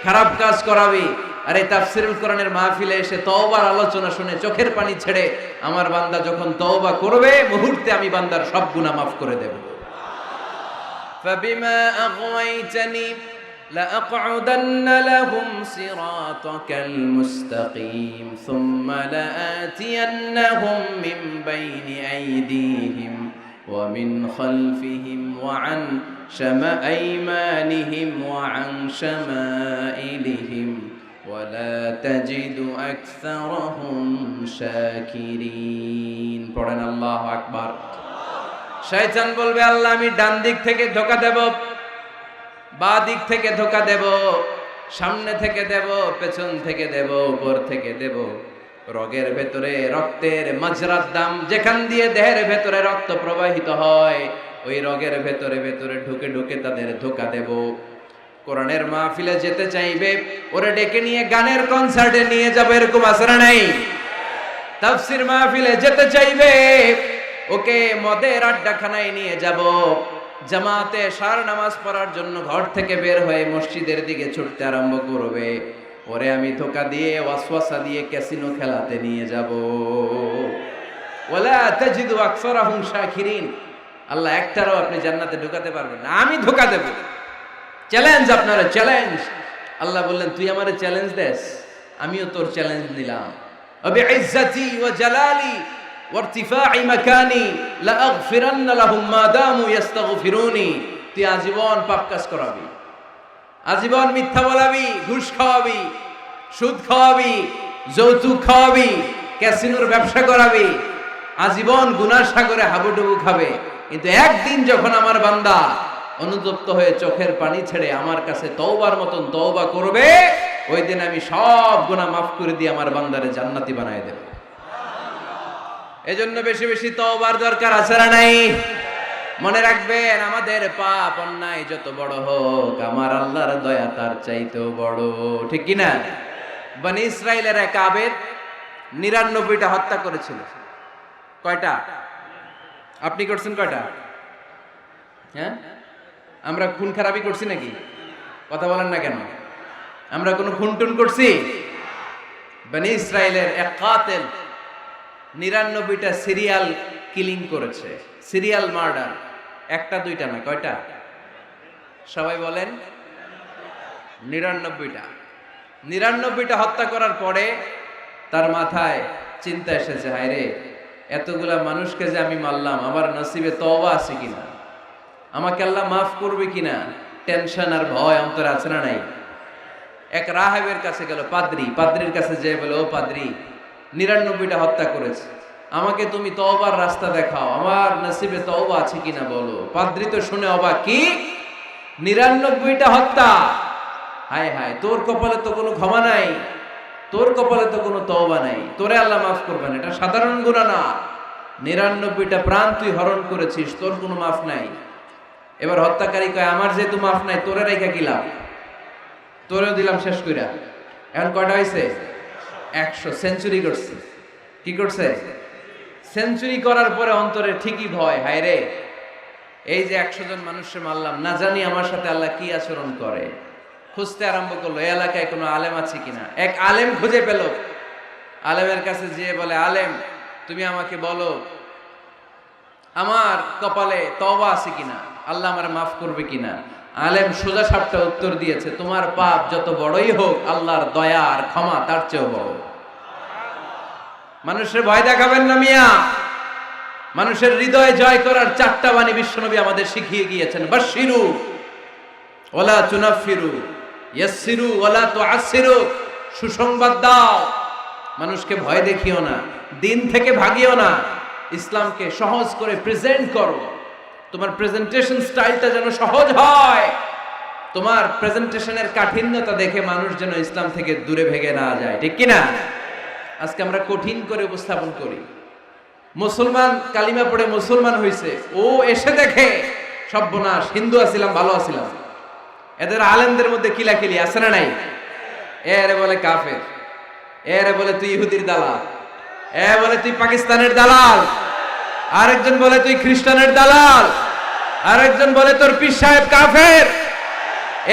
খারাপ কাজ করাবি, আর এই তাফসীরুল কোরআনের মাহফিলে এসে তওবার আলোচনা শুনে চোখের পানি ছেড়ে আমার বান্দা যখন তওবা করবে, মুহূর্তে আমি বান্দার সব গুনাহ মাফ করে দেব। ফাবিমা আগওয়াইতানি لأقعدن لهم صراطك المستقيم ثم لآتينهم من بين أيديهم ومن خلفهم وعن أيمانهم وعن شمائلهم ولا تجد أكثرهم شاكرين পড়েন আল্লাহু আকবার। শয়তান বলবে আল্লাহ আমি ডান দিক থেকে ধোঁকা দেব, বাঁ দিক থেকে ধোঁকা দেব, সামনে থেকে দেব, পেছন থেকে দেব, উপর থেকে দেব। রগের ভেতরে রক্তের মাজরার দাম, যেখান দিয়ে দেহের ভেতরে রক্ত প্রবাহিত হয়, ওই রগের ভেতরে ভেতরে ঢুকে ঢুকে তাদের ধোঁকা দেব। কোরআনের মাহফিলে যেতে চাইবে ওরে ডেকে নিয়ে গানের কনসার্টে নিয়ে যাবে, এরকম আছে না নাই? তাফসীর মাহফিলে যেতে চাইবে ওকে মদের আড্ডাখানায় নিয়ে যাব। জামাতে সার নামাজ পড়ার জন্য ঘর থেকে বের হয়ে মসজিদের দিকে ছুটতে আরম্ভ করবে, ওরে আমি ধোঁকা দিয়ে ওয়াসওয়াসা দিয়ে ক্যাসিনো খেলাতে নিয়ে যাব। ওয়ালা তাজিদু আকসারাহুম শাকিরিন, আল্লাহ একটারও আপনি জান্নাতে ঢোকাতে পারবেন না, আমি ধোঁকা দেব। চ্যালেঞ্জ, আপনারা চ্যালেঞ্জ। আল্লাহ বললেন তুই আমারে চ্যালেঞ্জ দেস, আমিও তোর চ্যালেঞ্জ নিলাম। বিইজ্জাতি ওয়া জালালি ওয়া ইরতিফা'i মাকানি লা আগফিরান্না লাহুম মা দামু ইস্তাগফিরুনি। তুই আজীবন পাপ কাজ করাবি, আজীবন মিথ্যা বলাবি, ঘুষ খাওয়াবি, সুদ খাওয়াবি, যৌতুক খাওয়াবি, ক্যাসিনোর ব্যবসা করাবি, আজীবন গুনার সাগরে হাবুডুবু খাবে। কিন্তু একদিন যখন আমার বান্দা অনুতপ্ত হয়ে চোখের পানি ছেড়ে আমার কাছে তওবার মতন তওবা করবে, ওই দিন আমি সব গুনাহ মাফ করে দিয়ে আমার বান্দারে জান্নাতি বানায় দেব। এজন্য বেশি বেশি তওবার দরকার আছে না নাই? মনে রাখবেন আমাদের পাপ অন্যায় যত বড় হোক, আমার আল্লাহর দয়া তার চাইতেও বড়, ঠিক কি না? বনি ইসরাইলের এক আবেদ 99টা হত্যা করেছিল। কয়টা? আপনি করছেন কয়টা? হ্যাঁ, আমরা খুন খারাপি করছি নাকি? কথা বলেন না কেন? আমরা কোনো খুন টুন করছি? বনি ইসরাইলের এক কাতেল 99টা সিরিয়াল কিলিং করেছে, সিরিয়াল মার্ডার। একটা দুইটা না, কয়টা? সবাই বলেন 99টা। 99টা হত্যা করার পরে তার মাথায় চিন্তা এসেছে, হায় রে এতগুলা মানুষকে যে আমি মারলাম, আমার নসিবে তওবা আছে কিনা, আমাকে আল্লাহ মাফ করবে কিনা, টেনশন আর ভয় অন্তরে আছে না নাই? এক রাহেবের কাছে গেল, পাদ্রির কাছে যেয়ে বলে, ও পাদ্রি 99টা হত্যা করেছে, আমাকে তুমি তওবার রাস্তা দেখাও, আমার নসিবে তওবা আছে কিনা বলো। পাদ্রি তো শুনে অবাক, কি 99টা হত্যা? হায় হায়, তোর কপালে তো কোনো ক্ষমা নাই, তোর কপালে তো কোনো তওবা নাই, তোরে আল্লাহ মাফ করবেন, এটা সাধারণ গুনাহ না। 99টা প্রাণ তুই হরণ করেছিস, তোর কোনো মাফ নাই। এবার হত্যাকারী কয়, আমার যেহেতু মাফ নাই, তোরে রাইখা কি লাভ, তোরেও দিলাম শেষ কইরা। এখন কয়টা হয়েছে? 100। সেঞ্চুরি করছে। কি করছে? সেঞ্চুরি করার পরে অন্তরে ঠিকই ভয়, হায় রে এই যে 100 জন মানুষকে মারলাম, না জানি আমার সাথে আল্লাহ কি আচরণ করে। খুঁজতে আরম্ভ করলো এই এলাকায় কোনো আলেম আছে কিনা। এক আলেম খুঁজে পেল, আলেমের কাছে যেয়ে বলে, আলেম তুমি আমাকে বলো আমার কপালে তওবা আছে কিনা, আল্লাহ আমার মাফ করবে কিনা। আলেম সোজা সাপটা উত্তর দিয়েছে, তোমার পাপ যত বড়ই হোক, আল্লাহর দয়া আর ক্ষমা তার চেয়েও বড়। মানুষের ভয় দেখাবেন না মিয়া। মানুষের হৃদয় জয় করার 4টা বাণী বিশ্বনবী আমাদের শিখিয়ে গিয়েছেন। বাশশিরু ওয়ালা তুনাফিরু, ইয়াসসিরু ওয়ালা তুআসসিরু। সুসংবাদ দাও, মানুষকে ভয় দেখিও না, দিন থেকে ভাগিও না, ইসলামকে সহজ করে প্রেজেন্ট করো। তোমার প্রেজেন্টেশন স্টাইলটা যেন সহজ হয়, তোমার প্রেজেন্টেশনের কাঠিন্যতা দেখে মানুষ যেন ইসলাম থেকে দূরে ভেগে না যায়, ঠিক কি না? আজকে আমরা কঠিন করে উপস্থাপন করি। মুসলমান কালিমা পড়ে মুসলমান হইছে, ও এসে দেখে সর্বনাশ, হিন্দু আছিলাম ভালো আছিলাম। এদের আলেমদের মধ্যে কিলাকিলি আছে না নাই? এরে বলে কাফের, এরে বলে তুই ইহুদির দালাল, এ বলে তুই পাকিস্তানের দালাল, আরেকজন বলে তুই খ্রিস্টানের দালাল, আরেকজন বলে তোর পীর সাহেব কাফের।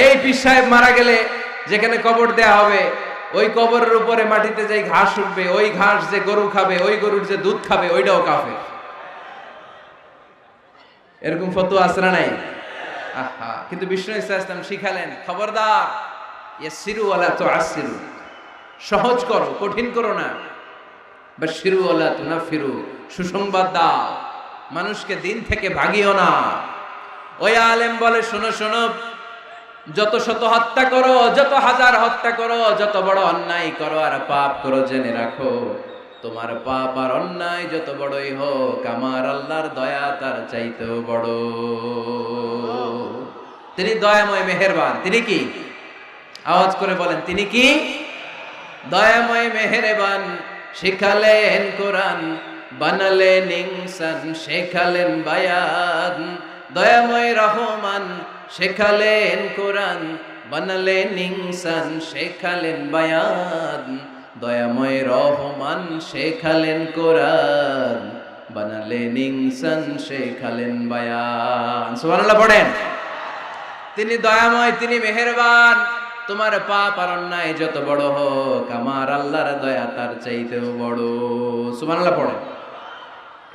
এই পীর সাহেব মারা গেলে যেখানে কবর দেয়া হবে, ওই কবরের উপরে মাটিতে যে ঘাস উঠবে, ওই ঘাস যে গরু খাবে, ওই গরুর যে দুধ খাবে, ওইটাও কাফের। এরকম ফতোয়া আছে না নাই? আহা, কিন্তু বিষ্ণু ইসলাম শিখালেন, খবরদার, ইয়াসসিরু ওয়ালা তুআসসিরু, সহজ করো, কঠিন করো না। বাশশিরু ওয়ালা তুনাফিরু, সুসংবাদ দাও, মানুষকে দিন থেকে ভাগিও না। ওই আলেম বলে, শোনো শোনো, যত শত হত্যা করো, যত হাজার হত্যা করো, যত বড় অন্যায় করো আর পাপ করো, জেনে রাখো তোমার পাপ আর অন্যায় যত বড়ই হোক, আমার আল্লাহর দয়া তার চাইতেও বড়। তিনি দয়াময় মেহেরবান। তিনি কি? আওয়াজ করে বলেন, তিনি কি? দয়াময় মেহেরবান। শিখালেন কোরআন, বানালেন ইনসান, শেখালেন বায়ান। দয়াময় রহমান, শেখালেন কোরআন, বানালেন ইনসান, শেখালেন বায়ান। দয়াময় রহমান, শেখালেন কোরআন, বানালেন ইনসান, শেখালেন বায়ান। সুবহানাল্লাহ পড়েন। তিনি দয়াময়, তিনি মেহেরবান। তোমার পাপ আর অন্যায় যত বড় হোক, আমার আল্লাহর দয়া তার চাইতেও বড়। সুবহানাল্লাহ পড়েন।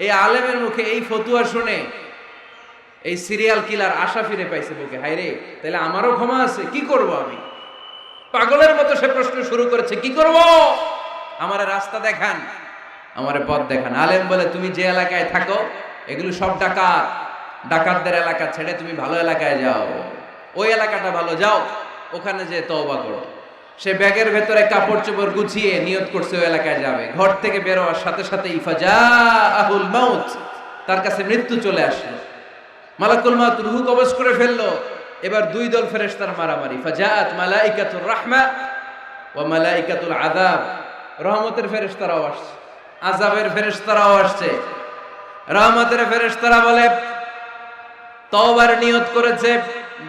এই আলেমের মুখে এই ফতুয়া শুনে এই সিরিয়াল কিলার আশা ফিরে পাইছে বুকে। হায়রে, তাহলে আমারও ক্ষমা আছে, কি করব আমি? পাগলের মতো সে প্রশ্ন শুরু করেছে, কি করব? আমারে রাস্তা দেখান, আমারে পথ দেখান। আলেম বলে, তুমি যে এলাকায় থাকো এগুলো সব ডাকাত, ডাকাতদের এলাকা ছেড়ে তুমি ভালো এলাকায় যাও, ওই এলাকাটা ভালো, যাও ওখানে যে তওবা করো। সে ব্যাগের ভেতরে কাপড় চোপড় গুছিয়ে নিয়ত করছে ওই এলাকায় যাবে। ঘর থেকে বের হওয়ার সাথে সাথে ইফাজাহুল মাউত, তার কাছে মৃত্যু চলে আসলো। মালাকুল মাউত রূহ কবজ করে ফেললো। এবার দুই দল ফেরেশতার মারামারি। ফাজাআত মালাইকাতুর রাহমা ওয়া মালাইকাতুল আযাব। রহমতের ফেরেশতারাও আসছে, আযাবের ফেরেশতারাও আসছে। রহমতের ফেরেশতারা বলে, তওবার নিয়ত করেছে,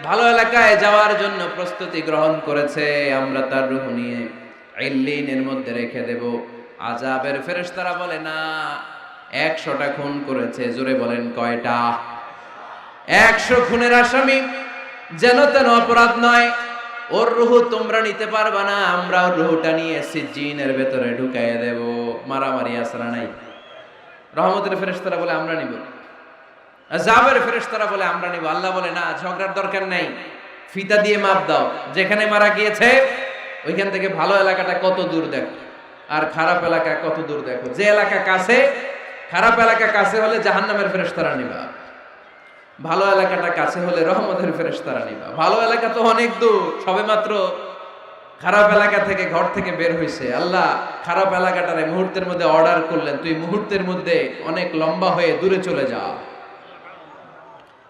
ভালো এলাকায় যাওয়ার জন্য প্রস্তুতি গ্রহণ করেছে, আমরা তার রূহ নিয়ে ইল্লিনের মধ্যে রেখে দেব। আযাবের ফেরেশতারা বলে, না, 100টা খুন করেছে। জোরে বলেন, কয়টা? 100 খুনের আসামি, যেন তেন অপরাধ নয়, ওর রূহ তোমরা নিতে পারবা না, আমরা ওর রূহটা নিয়ে সিজ্জিনের ভেতরে ঢুকাইয়ে দেব। মারামারি আসরা নাই। রহমতের ফেরেশতারা বলে, আমরা নিব। আযাবের ফেরেশতারা বলে, আমরা নিব। আল্লাহ বলে, না, ঝগড়ার দরকার নাই, ফিতা দিয়ে মাপ দাও, যেখানে মারা গিয়েছে ওইখান থেকে ভালো এলাকাটা কত দূর দেখো, আর খারাপ এলাকা কত দূর দেখো। যে এলাকা কাছে, খারাপ এলাকা কাছে হলে জাহান্নামের ফেরেশতারা নিবা, ভালো এলাকাটা কাছে হলে রহমতের ফেরেশতারা নিবা। ভালো এলাকা তো অনেক দূর, সবেমাত্র খারাপ এলাকা থেকে ঘর থেকে বের হইছে, আল্লাহ খারাপ এলাকাটারে মুহূর্তের মধ্যে অর্ডার করলেন, তুই মুহূর্তের মধ্যে অনেক লম্বা হয়ে দূরে চলে যা।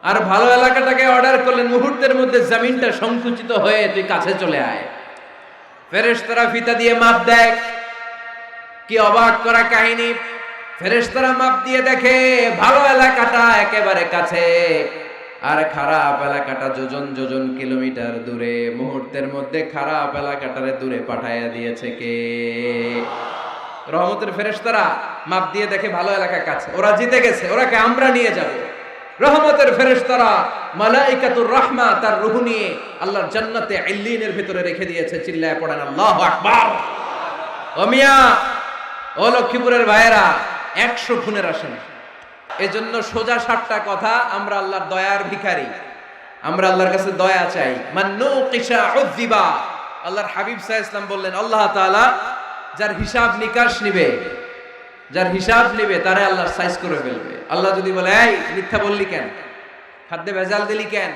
আর ভালো এলাকাটাকে অর্ডার করলেন, মুহূর্তের মধ্যে জমিনটা সংকুচিত হয়ে তুই কাছে চলে আয়। ফেরেশতারা ফিতা দিয়ে মাপ দেয়। কি অবাক করা কাহিনী! ফেরেশতারা মাপ দিয়ে দেখে ভালো এলাকাটা একেবারে কাছে, আর খারাপ এলাকাটা যোজন যোজন কিলোমিটার দূরে। মুহূর্তের মধ্যে খারাপ এলাকাটারে দূরে পাঠাইয়া দিয়েছে কে? রহমতের ফেরেশতারা মাপ দিয়ে দেখে ভালো এলাকা কাছে, ওরা জিতে গেছে, ওরাকে আমরা নিয়ে যাব। রহমতের ফেরেশতারা মালাইকাতুর রাহমা তার রূহ নিয়ে আল্লাহর জান্নাতে ইল্লিনের ভিতরে রেখে দিয়েছে। চিল্লায় পড়েন আল্লাহু আকবার। ও মিয়া, ও লক্ষ্মীপুরের ভাইয়েরা, 100 খুনের আসামি। এজন্য সোজা 7টা কথা, আমরা আল্লাহর দয়ার ভিখারি, আমরা আল্লাহর কাছে দয়া চাই। মান্নুকিশা উযিবা। আল্লাহর হাবিব সাল্লাল্লাহু আলাইহি ওয়াসাল্লাম বললেন, আল্লাহ তাআলা যার হিসাব নিকাশ নিবে, যার হিসাব নিবে তারে আল্লাহ সাইজ করে ফেলবে। আল্লাহ যদি বলে, এই মিথ্যা বললি কেন, খাদ্যে ভেজাল দিলি কেন,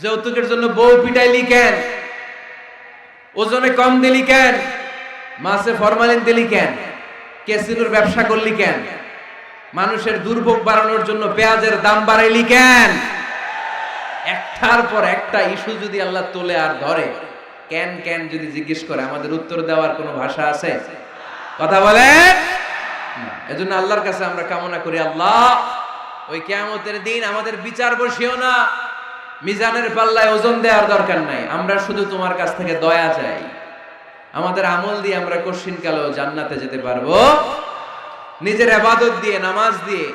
যৌতুকের জন্য বউ পিটাইলি কেন, ওজনে কম দিলি কেন, মাছে ফরমালিন দিলি কেন, ক্যাসিনোর ব্যবসা করলি কেন, মানুষের দুর্ভোগ বাড়ানোর জন্য পেঁয়াজের দাম বাড়াইলি কেন, একটার পর একটা ইস্যু যদি আল্লাহ তোলে আর ধরে, কেন কেন যদি জিজ্ঞেস করে, আমাদের উত্তর দেওয়ার কোনো ভাষা আছে? কথা বলে। এজন্য আল্লাহর কাছে আমরা কামনা করি, আল্লাহ ওই কিয়ামতের দিন আমাদের বিচার বসিও না, মিজানের পাল্লায় ওজন দেওয়ার দরকার নাই, আমরা শুধু তোমার কাছ থেকে দয়া চাই। আমাদের আমল দিয়ে আমরা কশিনকালেও জান্নাতে যেতে পারবো। নিজের ইবাদত দিয়ে, নামাজ দিয়ে,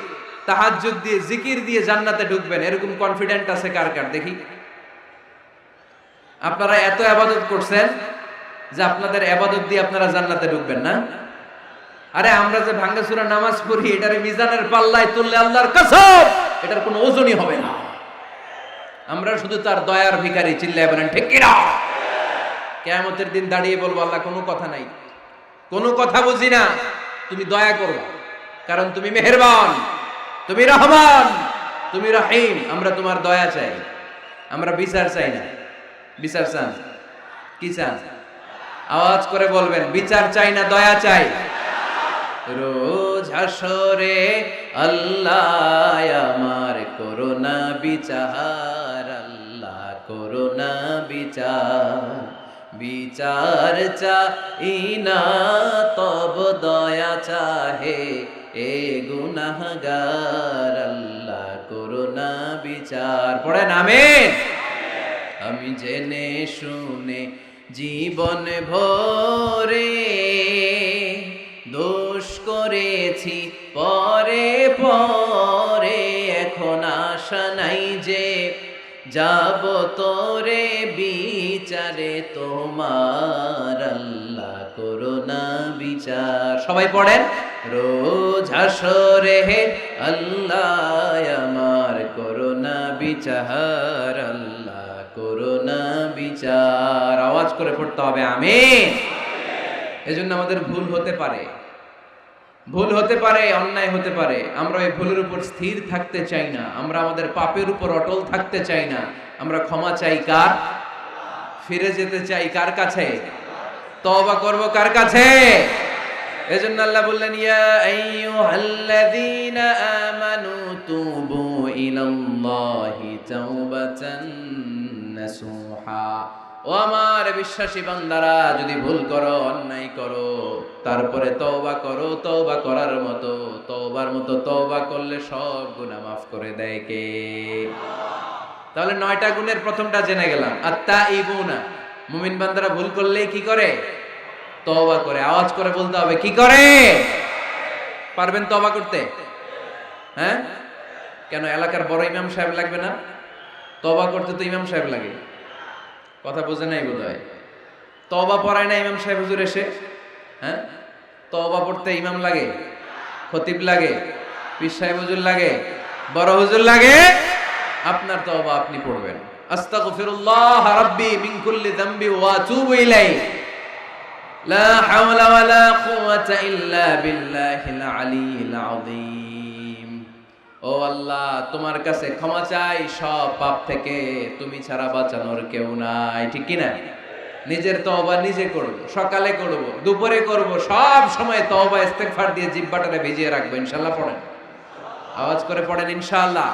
তাহাজ্জুদ দিয়ে, জিকির দিয়ে জান্নাতে ঢুকবেন, এরকম কনফিডেন্ট আছে কার কার? দেখি। আপনারা এত ইবাদত করছেন যে আপনাদের ইবাদত দিয়ে আপনারা জান্নাতে ঢুকবেন না? আরে আমরা যে ভাঙ্গাচুরা নামাজ পড়ি, এটারে মিজানের পাল্লায় তুললে আল্লাহর কসম এটার কোনো ওজনই হবে না। আমরা শুধু তার দয়ার ভিখারি। চিল্লায় বলেন ঠিক কিনা? কিয়ামতের দিন দাঁড়িয়ে বলবো, আল্লাহ কোনো কথা নাই, কোনো কথা বুঝি না, তুমি দয়া করো, কারণ তুমি মেহেরবান, তুমি রহমান, তুমি রহিম। আমরা তোমার দয়া চাই, আমরা বিচার চাই না। বিচার চান? কি চান? আওয়াজ করে বলবেন, বিচার চাই না দয়া চাই। রোজ হাসরে আল্লাহ আমার করোনা বিচার, আল্লাহ করোনা বিচার, বিচার চাই না তব দয়া চাহে এ গুনাহগার, আল্লাহ করোনা বিচার। পড়েন আমিন। আমি জেনে শুনে জীবন ভরে দোষ করেছি পরে পরে, এখন আশা নাই যে যাব তোরে বিচারে তোমার, আল্লাহ করোনা বিচার। সবাই পড়েন, রোজ হাসরে আল্লাহ আমার করোনা বিচার, আল্লাহ করোনা বিচার। আওয়াজ করে পড়তে হবে আমিন। এজন্য আমাদের ভুল হতে পারে, ভুল হতে পারে, অন্যায় হতে পারে, আমরা এই ভুলের উপর স্থির থাকতে চাই না, আমরা আমাদের পাপের উপর অটল থাকতে চাই না। আমরা ক্ষমা চাই কার? ফিরে যেতে চাই কার কাছে? তওবা করব কার কাছে? এজন্য আল্লাহ বললেন, ইয়া আইয়ুহাল্লাযীনা আমানু তুবু ইলাল্লাহি তাওবাতান নাসুহা। ও আমার বিশ্বাসী বান্দারা, যদি ভুল করো, অন্যায় করো, তারপরে তওবা করো, তওবা করার মতো, তওবার মতো তওবা করলে সব গুনাহ মাফ করে দেয় কে? তাহলে 9টা গুণের প্রথমটা জেনে গেলাম, আত-তাইবুনা। মুমিন বান্দারা ভুল করলেই কি করে? তওবা করে। আওয়াজ করে বলতে হবে, কি করে? পারবেন তওবা করতে? হ্যাঁ? কেন এলাকার বড় ইমাম সাহেব লাগবে না? তওবা করতে তো ইমাম সাহেব লাগে। কথা বোঝে নাই বোধহয়। তওবা পড়ায় না ইমাম সাহেব হুজুর এসে? হ্যাঁ, তওবা পড়তে ইমাম লাগে, খতিব লাগে, পীর সাহেব হুজুর লাগে, বড় হুজুর লাগে। আপনার তওবা আপনি পড়বেন, আস্তাগফিরুল্লাহ রাব্বি মিন কুল্লি যামবি ওয়া আতুবু ইলাইহি, লা হাওলা ওয়ালা কুওয়াতা ইল্লা বিল্লাহিল আলিয়্যিল আযীম। ও আল্লাহ, তোমার কাছে ক্ষমা চাই সব পাপ থেকে, তুমি ছাড়া বাঁচানোর কেউ নাই। ঠিক কি না? নিজের তওবা নিজে করব, সকালে করব, দুপুরে করব, সব সময় তওবা ইস্তেগফার দিয়ে জিহ্বাটারে ভিজিয়ে রাখবো। ইনশাআল্লাহ পড়েন, আওয়াজ করে পড়েন ইনশাআল্লাহ।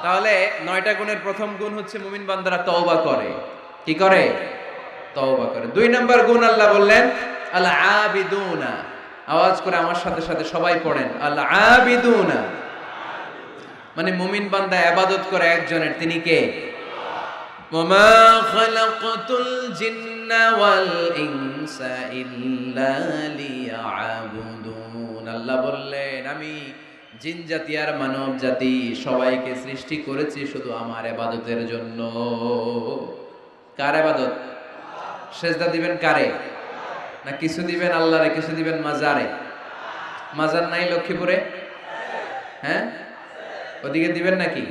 তাহলে 9টা গুণের প্রথম গুণ হচ্ছে মুমিন বান্দারা তওবা করে। কি করে? তওবা করে। 2 নম্বর গুণ আল্লাহ বললেন আল আবিদুনা। আওয়াজ করে আমার সাথে সাথে সবাই পড়েন, আল আবিদুনা। মানে মুমিন বান্দা ইবাদত করে একজনের, তিনি কে? ওয়ামা খালাকাতুল জিন্না ওয়াল ইনসা ইল্লা লিয়াবুদুন। আল্লাহ বললেন, আমি জিন জাতি আর মানব জাতি সবাইকে সৃষ্টি করেছি শুধু আমার ইবাদতের জন্য। কার ইবাদত? সেজদা দিবেন কারে? না কিছু দিবেন আল্লাহরে, কিছু দিবেন মাজারে? মাজার নাই লক্ষ্মীপুরে? হ্যাঁ, ওদিকে দিবেন নাকি?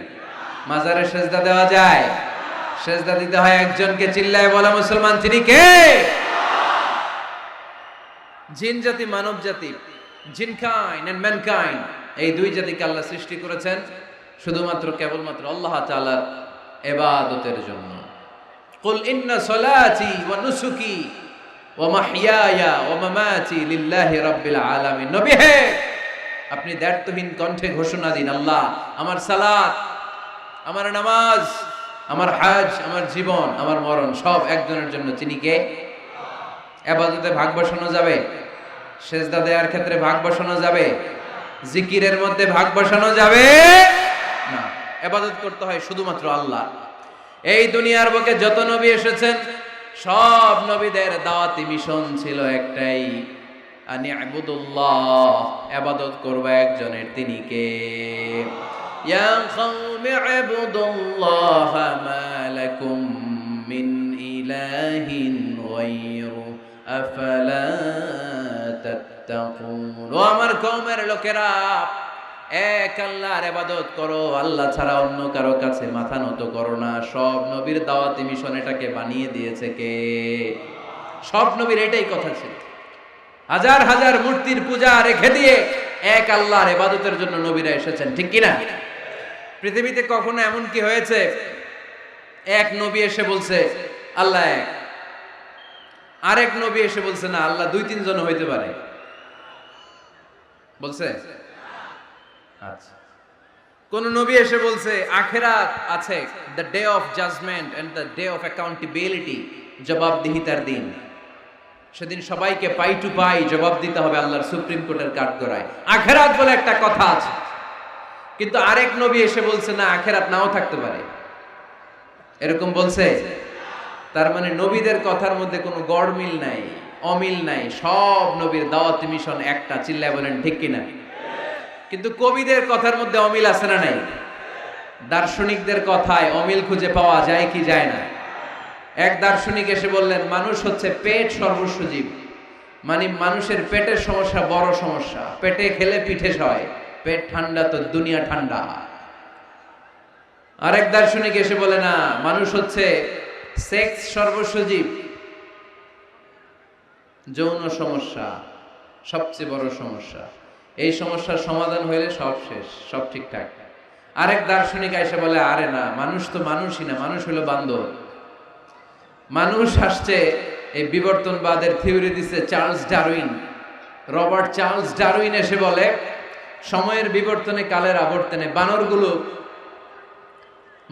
মাজারে সেজদা দেওয়া যায়? সেজদা দিতে হয় একজনকে। চিল্লায় বলা মুসলমান, তিনি কে? জিন জাতি মানব জাতি, জিনকাইন্ড এন্ড ম্যানকাইন্ড, এই 2 জাতিকে আল্লাহ সৃষ্টি করেছেন শুধুমাত্র কেবলমাত্র আল্লাহ তাআলার ইবাদতের জন্য। কুল ইন্না সলাতি ওয়া নুসুকি ওয়া মাহইয়ায়া ওয়া মামাতি লিল্লাহি রাব্বিল আলামিন। নবী হে, আপনি দ্ব্যর্থহীন কণ্ঠে ঘোষণা দিন, আল্লাহ, আমার সালাত, আমার নামাজ, আমার হজ, আমার জীবন, আমার মরণ সব একজনের জন্য। তিনি কে? ইবাদতে ভাগ বসানো যাবে? সেজদা দেওয়ার ক্ষেত্রে ভাগ বসানো যাবে? জিকিরের মধ্যে ভাগ বসানো যাবে না। ইবাদত করতে হয় শুধুমাত্র আল্লাহ। এই দুনিয়ার বুকে যত নবী এসেছেন সব নবীদের দাওয়াতি মিশন ছিল একটাই, আনি ইবুদুল্লাহ, ইবাদত করবে একজনের, তিনি কে? ইয়া কওমি ইবুদুল্লাহ মা লাকুম মিন ইলাহিন গায়রু আফালা তাত্তাকুন। ও আমার কওমের লোকেরা, এক আল্লাহর ইবাদত করো, আল্লাহ ছাড়া অন্য কারো কাছে মাথা নত করো না। সব নবীর দাওয়াতি মিশন এটাকে বানিয়ে দিয়েছে কে? সব নবীর এটাই কথা ছিল। হাজার হাজার মূর্তির পূজা রেখে দিয়ে এক আল্লাহর ইবাদতের জন্য নবীরা এসেছেন, ঠিক কি না? পৃথিবীতে কখনো এমন কি হয়েছে এক নবী এসে বলছে আল্লাহ এক, আরেক নবী এসে বলছে না আল্লাহ দুই তিনজন হইতে পারে? বলছে? আচ্ছা, কোন নবী এসে বলছে আখিরাত আছে, the day of judgement and the day of accountability, জবাবদিহিতার দিন, সেদিন সবাইকে পাই টু পাই জবাব দিতে হবে আল্লাহর সুপ্রিম কোর্টের কাঠগড়ায়, আখিরাত বলে একটা কথা আছে। কিন্তু আরেক নবী এসে বলছে না আখিরাত নাও থাকতে পারে, এরকম বলছে? তার মানে নবীদের কথার মধ্যে কোনো গড়মিল নাই, অমিল নাই, সব নবীর দাওয়াতি মিশন একটা, চিল্লায় বলেন ঠিক কিনা? কিন্তু কবিদের কথার মধ্যে অমিল আছে না নাই? দার্শনিকদের কথায় অমিল খুঁজে পাওয়া যায় কি যায় না? এক দার্শনিক এসে বললেন মানুষ হচ্ছে পেট সর্বস্ব জীব, মানে মানুষের পেটের সমস্যা বড় সমস্যা, পেটে খেলে পিঠে সয়, পেট ঠান্ডা তো দুনিয়া ঠান্ডা। আরেক দার্শনিক এসে বলে না, মানুষ হচ্ছে সেক্স সর্বস্ব জীব, যৌন সমস্যা সবচেয়ে বড় সমস্যা, এই সমস্যার সমাধান হইলে সব শেষ, সব ঠিকঠাক। আরেক দার্শনিক এসে বলে আরে না, মানুষ তো মানুষই না, মানুষ হলো বান্দর। মানুষ আসছে এই বিবর্তনবাদের থিওরি দিছে Charles Darwin, Robert Charles Darwin এসে বলে সময়ের বিবর্তনে কালের আবর্তনে বানরগুলো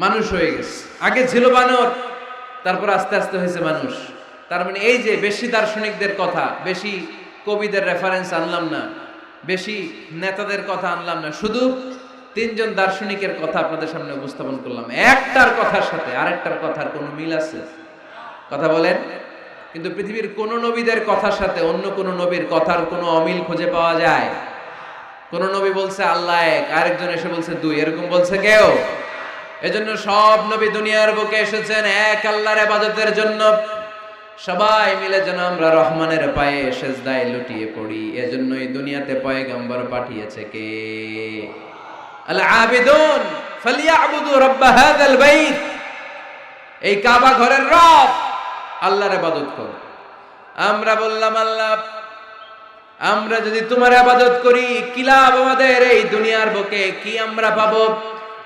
মানুষ হয়ে গেছে, আগে ছিল বানর, তারপর আস্তে আস্তে হয়েছে মানুষ। তার মানে এই যে বেশি দার্শনিকদের কথা, বেশি কবিদের রেফারেন্স আনলাম না, বেশি নেতাদের কথা আনলাম না, শুধু তিনজন দার্শনিকের কথা আপনাদের সামনে উপস্থাপন করলাম। একটার কথার সাথে আরেকটার কথার কোনো মিল আছে? কথা বলেন। কিন্তু পৃথিবীর কোন নবীদের কথার সাথে অন্য কোন নবীর কথার কোনো অমিল খুঁজে পাওয়া যায়? কোন নবী বলছে আল্লাহ এক, আরেকজন এসে বলছে দুই, এরকম বলছে কেউ? এজন্য সব নবী দুনিয়ার বুকে এসেছেন এক আল্লাহর ইবাদতের জন্য। সবাই মিলে যেন আমরা রহমানের পায়ে সেজদায় লুটিয়ে পড়ি, এজন্যই দুনিয়াতে পয়গম্বর পাঠিয়েছে কে? আল আবিদুন ফালিয়াবুদু রাব্ব হাযাল বাইত, এই কাবা ঘরের রব আল্লাহর ইবাদত কর। আমরা বললাম আল্লাহ আমরা যদি তোমার ইবাদত করি কি লাভ আমাদের এই দুনিয়ার বুকে, কি আমরা পাবো?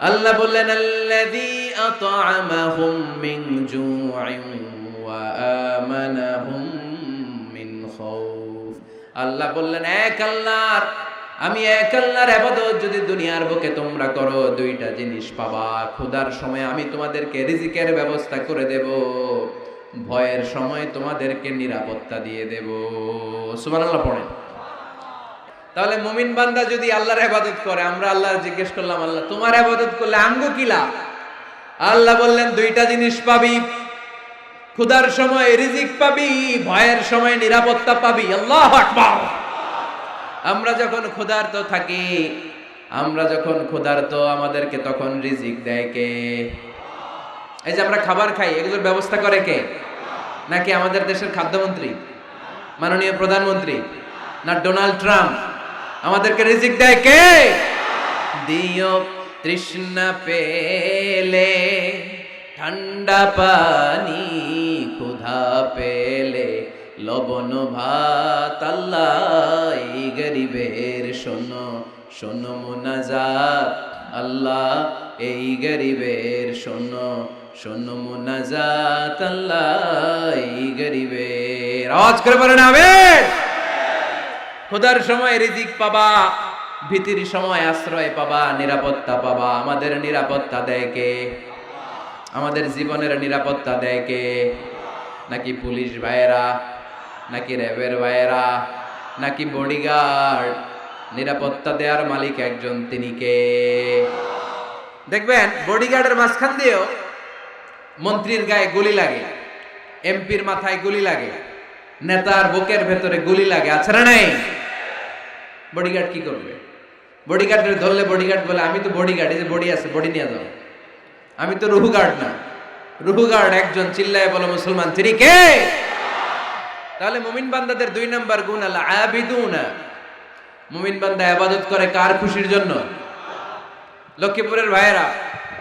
আল্লাহ বললেন আল্লাযী আত'আমাহুম মিন জু'ইন ওয়া আমানাহুম মিন খাউফ। আল্লাহ বললেন এক আল্লাহর, আমি এক আল্লাহর ইবাদত যদি দুনিয়ার বুকে তোমরা করো দুইটা জিনিস পাবা। ক্ষুধার সময় আমি তোমাদেরকে রিজিকের ব্যবস্থা করে দেব, ভয়ের সময় তোমাদেরকে নিরাপত্তা দিয়ে দেব। সুবহানাল্লাহ পড়েন। তাহলে মুমিন বান্দা যদি আল্লাহর ইবাদত করে, আমরা আল্লাহর জিজ্ঞেস করলাম আল্লাহ তোমার ইবাদত করলে আমগো কি লাভ? আল্লাহ বললেন দুইটা জিনিস পাবি, ক্ষুধার সময় রিজিক পাবি, ভয়ের সময় নিরাপত্তা পাবি। আল্লাহু আকবার। আমরা যখন ক্ষুধার্ত থাকি, আমরা যখন ক্ষুধার্ত আমাদেরকে তখন রিজিক দেয় কে? এই যে আমরা খাবার খাই এগুলোর ব্যবস্থা করে কে? নাকি আমাদের দেশের খাদ্যমন্ত্রী, মাননীয় প্রধানমন্ত্রী, না ডোনাল্ড ট্রাম্প? আমাদেরকে রিজিক দেয় কে? দিও তৃষ্ণা পেলে ঠান্ডা পানি, ক্ষুধা পেলে লবণ ভাত। আল্লাহ এই গরিবের শোনো শোনো মুনাজাত, আল্লাহ এই গরিবের শোনো শোনো মুনাজাত, আল্লাহ এই গরিবের। আওয়াজ করে বলেন আমিন। ক্ষুধার সময় রিজিক পাবা, ভীতির সময় আশ্রয় পাবা, নিরাপত্তা পাবা। আমাদের নিরাপত্তা দেয় কে? আমাদের জীবনের নিরাপত্তা দেয় কে? নাকি পুলিশ ভাইয়েরা, নাকি র্যাবের ভাইয়েরা, নাকি বডিগার্ড? নিরাপত্তা দেওয়ার মালিক একজন, তিনি কে? দেখবেন বডিগার্ডের মাঝখান দিয়েও মন্ত্রীর গায়ে গুলি লাগে, এমপির মাথায় গুলি লাগে, নেতার বুকের ভেতরে গুলি লাগে, আছে না নাই? বডিগার্ড কি করবে? বডিগার্ডের ধরলে বডিগার্ড বলে আমি তো বডিগার্ড, এই যে বডি আছে বডি নিয়ে যাও, আমি তো রুহু গার্ড না। রুহু গার্ড একজন, চিল্লায় বলো মুসলমান, তিনি কে? তাহলে মুমিন বান্দাদের 2 নাম্বার গুণ আল আবিদুনা। মুমিন বান্দা ইবাদত করে কার খুশির জন্য? লক্ষ্মীপুরের ভাইয়েরা,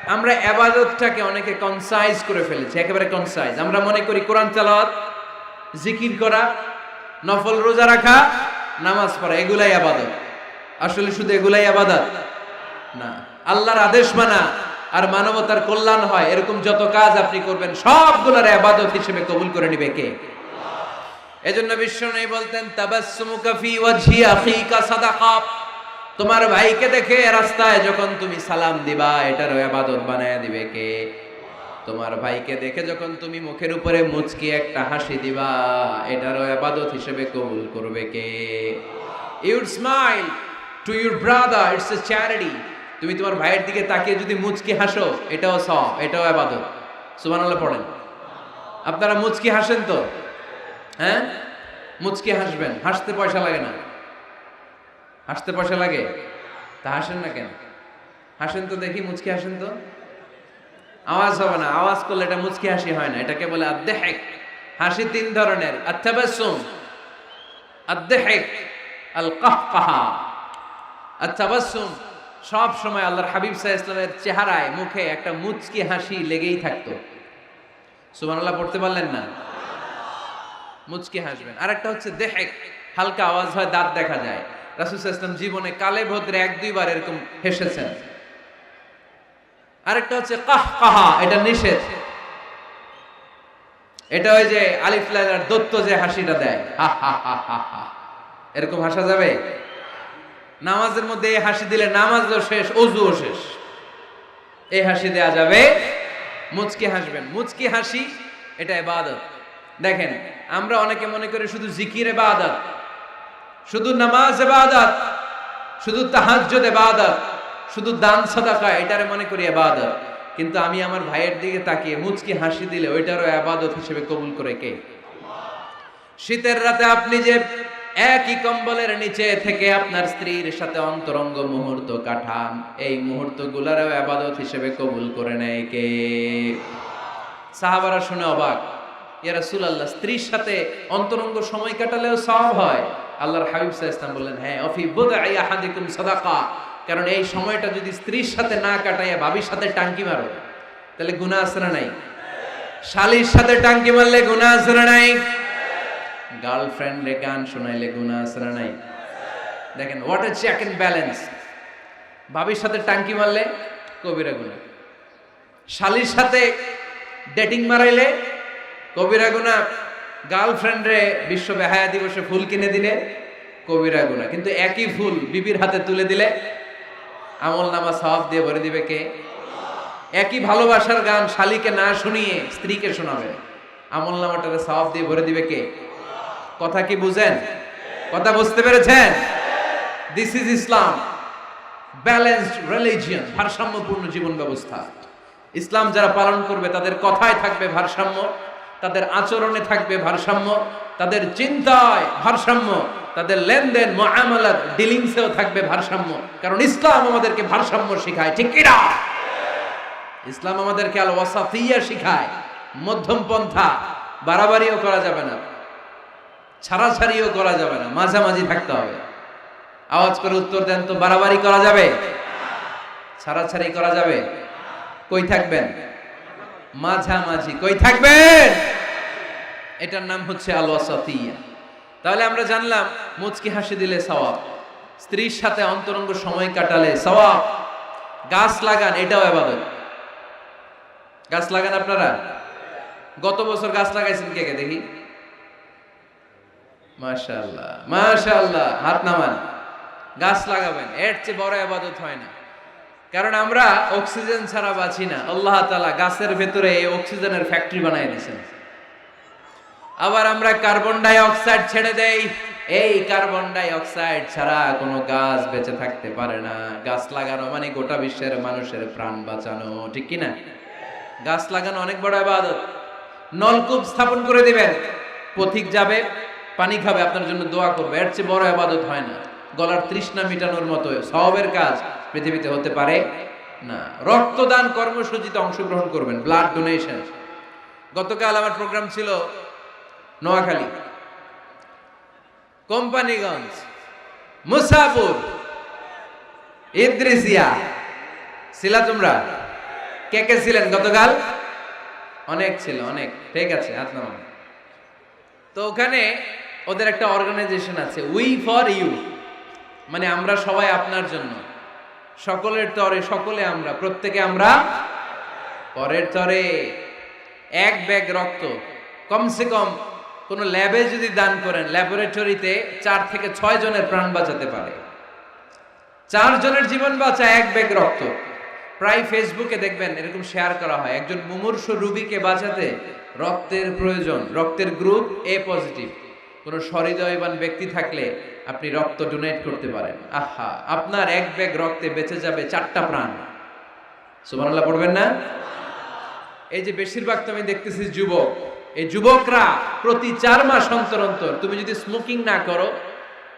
আমরা ইবাদতটাকে অনেকে কনসাইজ করে ফেলেছি, একেবারে কনসাইজ। আমরা মনে করি কোরআন তেলাওয়াত, জিকির করা, নফল রোজা রাখা, নামাজ পড়া এগুলাই ইবাদত। আসলে শুধু এগুলাই ইবাদত না। আল্লাহর আদেশ মানা আর মানবতার কল্যাণ হয় এরকম যত কাজ আপনি করবেন সবগুলোর ইবাদত হিসেবে কবুল করে নিবে কে? এজন্য বিশ্বনবী বলতেন তাবাসসুমুকা ফি ওয়াজহি আখিকা সাদাকা। তোমার ভাইকে দেখে রাস্তায় যখন তুমি সালাম দিবা এটারও ইবাদত বানায়া দিবে কে? তোমার ভাইকে দেখে যখন তুমি মুখের উপরে মুচকি একটা হাসি দিবা এটারও ইবাদত হিসেবে কবুল করবে কে? You smile to your brother, it's a charity. তুমি তোমার ভাইয়ের দিকে তাকিয়ে যদি মুচকি হাসো এটাও সওয়াব, এটাও ইবাদত। সুবহানাল্লাহ পড়েন। আপনারা মুচকি হাসেন তো? হ্যাঁ, মুচকি হাসবেন। হাসতে পয়সা লাগে না। হাসতে পয়সা লাগে? তা হাসেন না কেন? হাসেন তো দেখি, মুচকি হাসেন তো। আওয়াজ হবে না, আওয়াজ করলে এটা মুচকি হাসি হয় না, এটাকে বলে আদ-দাহিক। হাসি তিন ধরনের, আত-তাবাসসুম, আদ-দাহিক, আল-কাহকাহা। আত-তাবাসসুম সব সময় আল্লাহর হাবিব সাল্লাল্লাহু আলাইহি ওয়াসাল্লামের চেহারায় মুখে একটা মুচকি হাসি লেগেই থাকতো। সুবহানাল্লাহ পড়তে পারলেন না? মুচকি হাসবেন। আরেকটা হচ্ছে দাহিক, হালকা আওয়াজ হয়, দাঁত দেখা যায়। রাসূল সাল্লাল্লাহু আলাইহি ওয়াসাল্লাম জীবনে কালে ভদ্রে এক দুইবার এরকম হেসেছেন। আরেকটা হচ্ছে কাহকাহা, এটা নিষেধ। এটা ওই যে আলিফ লামের দত্ত যে হাসিটা দেয়, হা হা হা হা হা, এরকম হাসা যাবে? নামাজের মধ্যে এই হাসি দিলে নামাজও শেষ, ওযুও শেষ। এই হাসি দেয়া যাবে। মুচকি হাসবেন। মুচকি হাসি এটা ইবাদত। দেখেন, আমরা অনেকে মনে করি শুধু জিকির ইবাদত, শুধু নামাজ ইবাদত, শুধু তাহাজ্জুদ ইবাদত, শুধু দান সাদাকা এটারে মনে করি ইবাদত। কিন্তু আমি আমার ভাইয়ের দিকে তাকিয়ে মুচকি হাসি দিলে ওইটারও ইবাদত হিসেবে কবুল করে কে? শীতের রাতে আপনি যে একই কম্বলের নিচে থেকে আপনার স্ত্রীর সাথে অন্তরঙ্গ মুহূর্ত কাটান, এই মুহূর্তগুলোরও ইবাদত হিসেবে কবুল করে নেয় কে? সাহাবারা শুনে অবাক, ইয়া রাসূলুল্লাহ, স্ত্রীর সাথে অন্তরঙ্গ সময় কাটালেও সওয়াব হয়? আল্লাহর হাবিব সাল্লাল্লাহু আলাইহি ওয়াসাল্লাম বললেন, হ্যাঁ, অফি বুদআই আহাদিকুম সাদাকা। কারণ এই সময়টা যদি স্ত্রীর সাথে না কাটাইয়া ভাবির সাথে টাঙ্কি মারো তাহলে গুনাহ আছে না নাই? শালীর সাথে টাঙ্কি মারলে গুনাহ আছে না নাই? গার্লফ্রেন্ডে গান শোনাইলে গুনাহ আছে না নাই? দেখেন, what a check and balance. ভাবির সাথে টাঙ্কি মারলে কবিরা গুনাহ, শালীর সাথে ডেটিং মারাইলে কবিরা গুনাহ, গার্লফ্রেন্ডে বিশ্ব বেহায়া দিবসে ফুল কিনে দিলে কবিরা গুনাহ। কিন্তু একই ফুল বিবির হাতে তুলে দিলে আমলনামা সওয়াব দিয়ে ভরে দিবে কে? একই ভালোবাসার গান শালীকে না শুনিয়ে স্ত্রীকে শোনাবে, আমলনামাটারে সওয়াব দিয়ে ভরে দিবে কে? কথা কি বুঝেন? কথা বুঝতে পেরেছেন? This is Islam, balanced religion, ভারসাম্যপূর্ণ জীবন ব্যবস্থা। ইসলাম যারা পালন করবে তাদের কথায় থাকবে ভারসাম্য, তাদের আচরণে থাকবে ভারসাম্য, তাদের চিন্তায় ভারসাম্য, তাদের লেনদেন মুআমালাত ডিলিংসেও থাকবে ভারসাম্য। কারণ ইসলাম আমাদেরকে ভারসাম্য শেখায়, ঠিক কি না? ইসলাম আমাদেরকে আল ওয়াসাতিয়া শেখায়, মধ্যম পন্থা। বাড়াবাড়িও করা যাবে না, ছাড়াছাড়িও করা যাবে না, মাঝামাঝি থাকতে হবে। আওয়াজ করে উত্তর দেন তো, বাড়াবাড়ি করা যাবে? ছাড়াছাড়ি করা যাবে? কই থাকবেন? মাঝামাঝি। কই থাকবেন? এটার নাম হচ্ছে আল ওয়াসাতিয়া। তাহলে আমরা জানলাম মুচকি হাসি দিলে সওয়াব, স্ত্রীর সাথে অন্তরঙ্গ সময় কাটালে সওয়াব, গাছ লাগান এটাও ইবাদত। গাছ লাগান আপনারা? গত বছর গাছ লাগাইছেন কে কে দেখি? মাশাআল্লাহ, মাশাআল্লাহ, হাত নামান। গাছ লাগাবেন, এর চেয়ে বড় ইবাদত হয় না। কারণ আমরা অক্সিজেন ছাড়া বাঁচি না। আল্লাহ তাআলা গাছের ভেতরে এই অক্সিজেনের ফ্যাক্টরি বানিয়ে দিয়েছেন। আবার আমরা কার্বন ডাই অক্সাইড ছেড়ে দেই, এই কার্বন ডাই অক্সাইড ছাড়া কোনো গাছ বেঁচে থাকতে পারে না। গাছ লাগানো মানে গোটা বিশ্বের মানুষের প্রাণ বাঁচানো, ঠিক কি না? গাছ লাগানো অনেক বড় ইবাদত। নলকূপ স্থাপন করে দিবেন, পথিক যাবে, পানি খাবে, আপনার জন্য দোয়া করবে, এর চেয়ে বড় ইবাদত হয় না। গলার তৃষ্ণা মিটানোর মতো সওয়াবের কাজ পৃথিবীতে হতে পারে না। রক্তদান কর্মসূচিতে অংশগ্রহণ করবেন, ব্লাড ডোনেশন। গতকাল আমার প্রোগ্রাম ছিল নোয়াখালী, কোম্পানিগঞ্জ, মুসাপুর, ইদ্রিসিয়া, ছিলা তোমরা? কে কে ছিলেন গতকাল? অনেক ছিল, অনেক। ঠিক আছে, হাত নামান। তো ওখানে ওদের একটা অর্গানাইজেশন আছে, উই ফর ইউ, মানে আমরা সবাই আপনার জন্য, সকলের তরে সকলে আমরা, প্রত্যেকে আমরা পরের তরে। এক ব্যাগ রক্ত কমসে কম কোন ল্যাবে যদি দান করেন, ল্যাবরেটরিতে 4 থেকে 6 জনের প্রাণ বাঁচাতে পারে। 4 জনের জীবন বাঁচায় এক ব্যাগ রক্ত। প্রায় ফেসবুকে দেখবেন এরকম শেয়ার করা হয়, একজন মুমূর্ষু রোগীকে বাঁচাতে রক্তের প্রয়োজন, রক্তের গ্রুপ এ পজিটিভ। কোন সহৃদয়বান ব্যক্তি থাকলে আপনি রক্ত ডোনেট করতে পারেন। আহা, আপনার এক ব্যাগ রক্তে বেঁচে যাবে 4টা প্রাণ। সুবহানাল্লাহ পড়বেন না? এই যে বেশিরভাগ তো আমি দেখতেছি যুবক, এই যুবকরা প্রতি 4 মাস অন্তর অন্তর, তুমি যদি স্মোকিং না করো,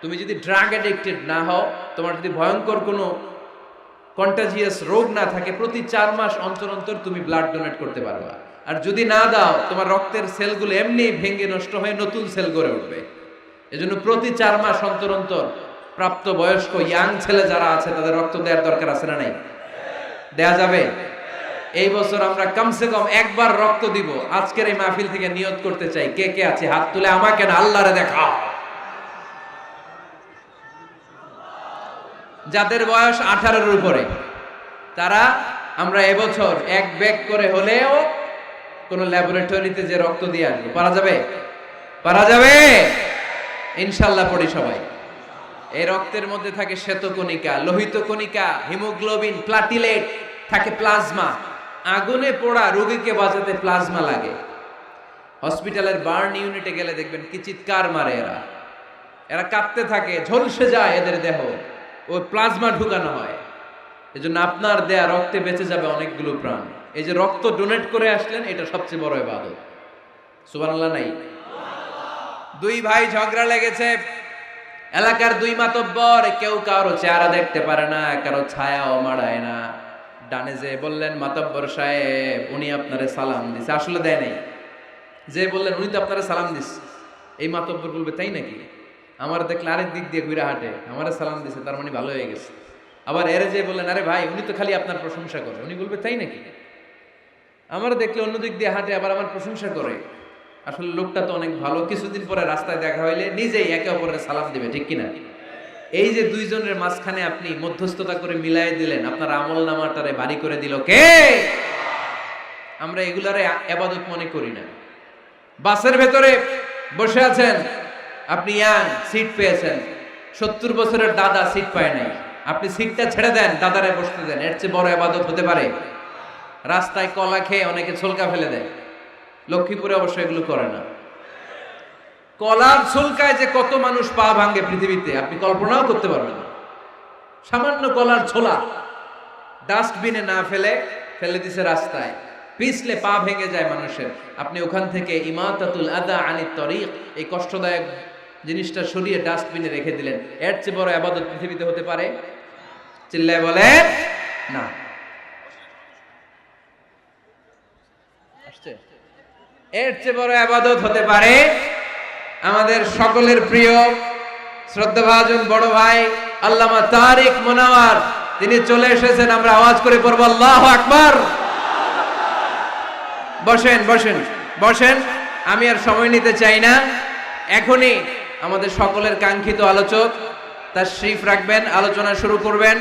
তুমি যদি ড্রাগ অ্যাডিক্টেড না হও, তোমার যদি ভয়ঙ্কর কোনো কন্টাজিয়াস রোগ না থাকে, প্রতি 4 মাস অন্তর অন্তর তুমি ব্লাড ডোনেট করতে পারবা। আর যদি না দাও, তোমার রক্তের সেলগুলো এমনি ভেঙে নষ্ট হয়ে নতুন সেল গড়ে উঠবে। এজন্য প্রতি 4 মাস অন্তর অন্তর প্রাপ্ত বয়স্ক ইয়াং ছেলে যারা আছে তাদের রক্ত দেওয়ার দরকার আছে না নাই? দেয়া যাবে? এই বছর আমরা কমসে কম একবার রক্ত দিব। আজকের এই মাহফিল থেকে নিয়ত করতে চাই, কে কে আছে হাত তুলে আমাকে না আল্লাহরে দেখাও। যাদের বয়স 18-এর উপরে তারা, আমরা এবছর এক ব্যাগ করে হলেও কোন ল্যাবরেটরিতে যে রক্ত দিয়ে আসবো। পারা যাবে? পারা যাবে ইনশাআল্লাহ। পড়ি সবাই। এই রক্তের মধ্যে থাকে শ্বেতকণিকা, লোহিত কণিকা, হিমোগ্লোবিন, প্লাটিলেট, থাকে প্লাজমা। আগুনে পোড়া রোগীকে বাঁচাতে প্লাজমা লাগে। হসপিটালের বার্ন ইউনিটে গেলে দেখবেন কি চিৎকার মারে এরা, এরা কাঁপতে থাকে, ঝলসে যায় এদের দেহ, ওই প্লাজমা ঢুকানো হয়। এজন্য আপনার দেয়া রক্তে বেঁচে যাবে অনেকগুলো প্রাণ। এই যে রক্ত ডোনেট করে আসলেন, এটা সবচেয়ে বড় ইবাদত। সুবহানাল্লাহ নাই? 2 ভাই ঝগড়া লেগেছে, এলাকার 2 মাতব্বর, কেউ কারো চেহারা দেখতে পারে না, কারো ছায়াও মাড়ায় না। ডানে যে বললেন, মাতব্বর সাহেব উনি আপনারে সালাম দিছে, আসলে দেয় নাই। যে বললেন উনি তো আপনারে সালাম দিস, এই মাতব্বর বলবে তাই নাকি? আমার দেখলে আরেক দিক দিয়ে ঘুরে হাঁটে, আমারে সালাম দিছে, তার মানে ভালো হয়ে গেছে। আবার এরে যে বললেন, আরে ভাই উনি তো খালি আপনার প্রশংসা করে, উনি বলবে তাই নাকি? আমার দেখলে অন্য দিক দিয়ে হাঁটে, আবার আমার প্রশংসা করে, আসলে লোকটা তো অনেক ভালো। কিছুদিন পরে রাস্তায় দেখা হইলে নিজেই একে অপরের সালাম দিবে, ঠিক কিনা? এই যে 2 জনের মাঝখানে আপনি মধ্যস্থতা করে মিলাই দিলেন, আপনার আমল নামাটারে ভারী করে দিল কে? আমরা এগুলারে ইবাদত মনে করি না। বাসের ভেতরে বসে আছেন, আপনি ইয়াং, সিট পেয়েছেন, 70 বছরের দাদা সিট পায় নাই, আপনি সিটটা ছেড়ে দেন, দাদারে বসতে দেন, এর চেয়ে বড় ইবাদত হতে পারে? রাস্তায় কলা খেয়ে অনেকে ছলকা ফেলে দেয়, লক্ষ্মীপুরে অবশ্য এগুলো করে না। কলার ছলকায় যে কত মানুষ পা ভাঙে পৃথিবীতে আপনি কল্পনাও করতে পারবেন না। সামান্য কলার ছোলা ডাস্টবিনে না ফেলে ফেলে দিছে রাস্তায়, পিছলে পা ভেঙে যায় মানুষের। আপনি ওখান থেকে ইমাতাতুল আদা আনিত তরিক, এই কষ্টদায়ক জিনিসটা সরিয়ে ডাস্টবিনে রেখে দিলেন। এর চেয়ে বড় ইবাদত পৃথিবীতে হতে পারে? চিল্লায় বলেন না। এর চেয়ে বড় ইবাদত হতে পারে আমাদের সকলের প্রিয় শ্রদ্ধাভাজন বড় ভাই আল্লামা তারিক মুনাওয়ার, তিনি চলে এসেছেন। আমরা আওয়াজ করে পড়ব আল্লাহু আকবার। বসেন বসেন বসেন, আমি আর সময় নিতে চাই না। এখনই আমাদের সকলের কাঙ্ক্ষিত আলোচক তাশরীফ রাখবেন, আলোচনা শুরু করবেন।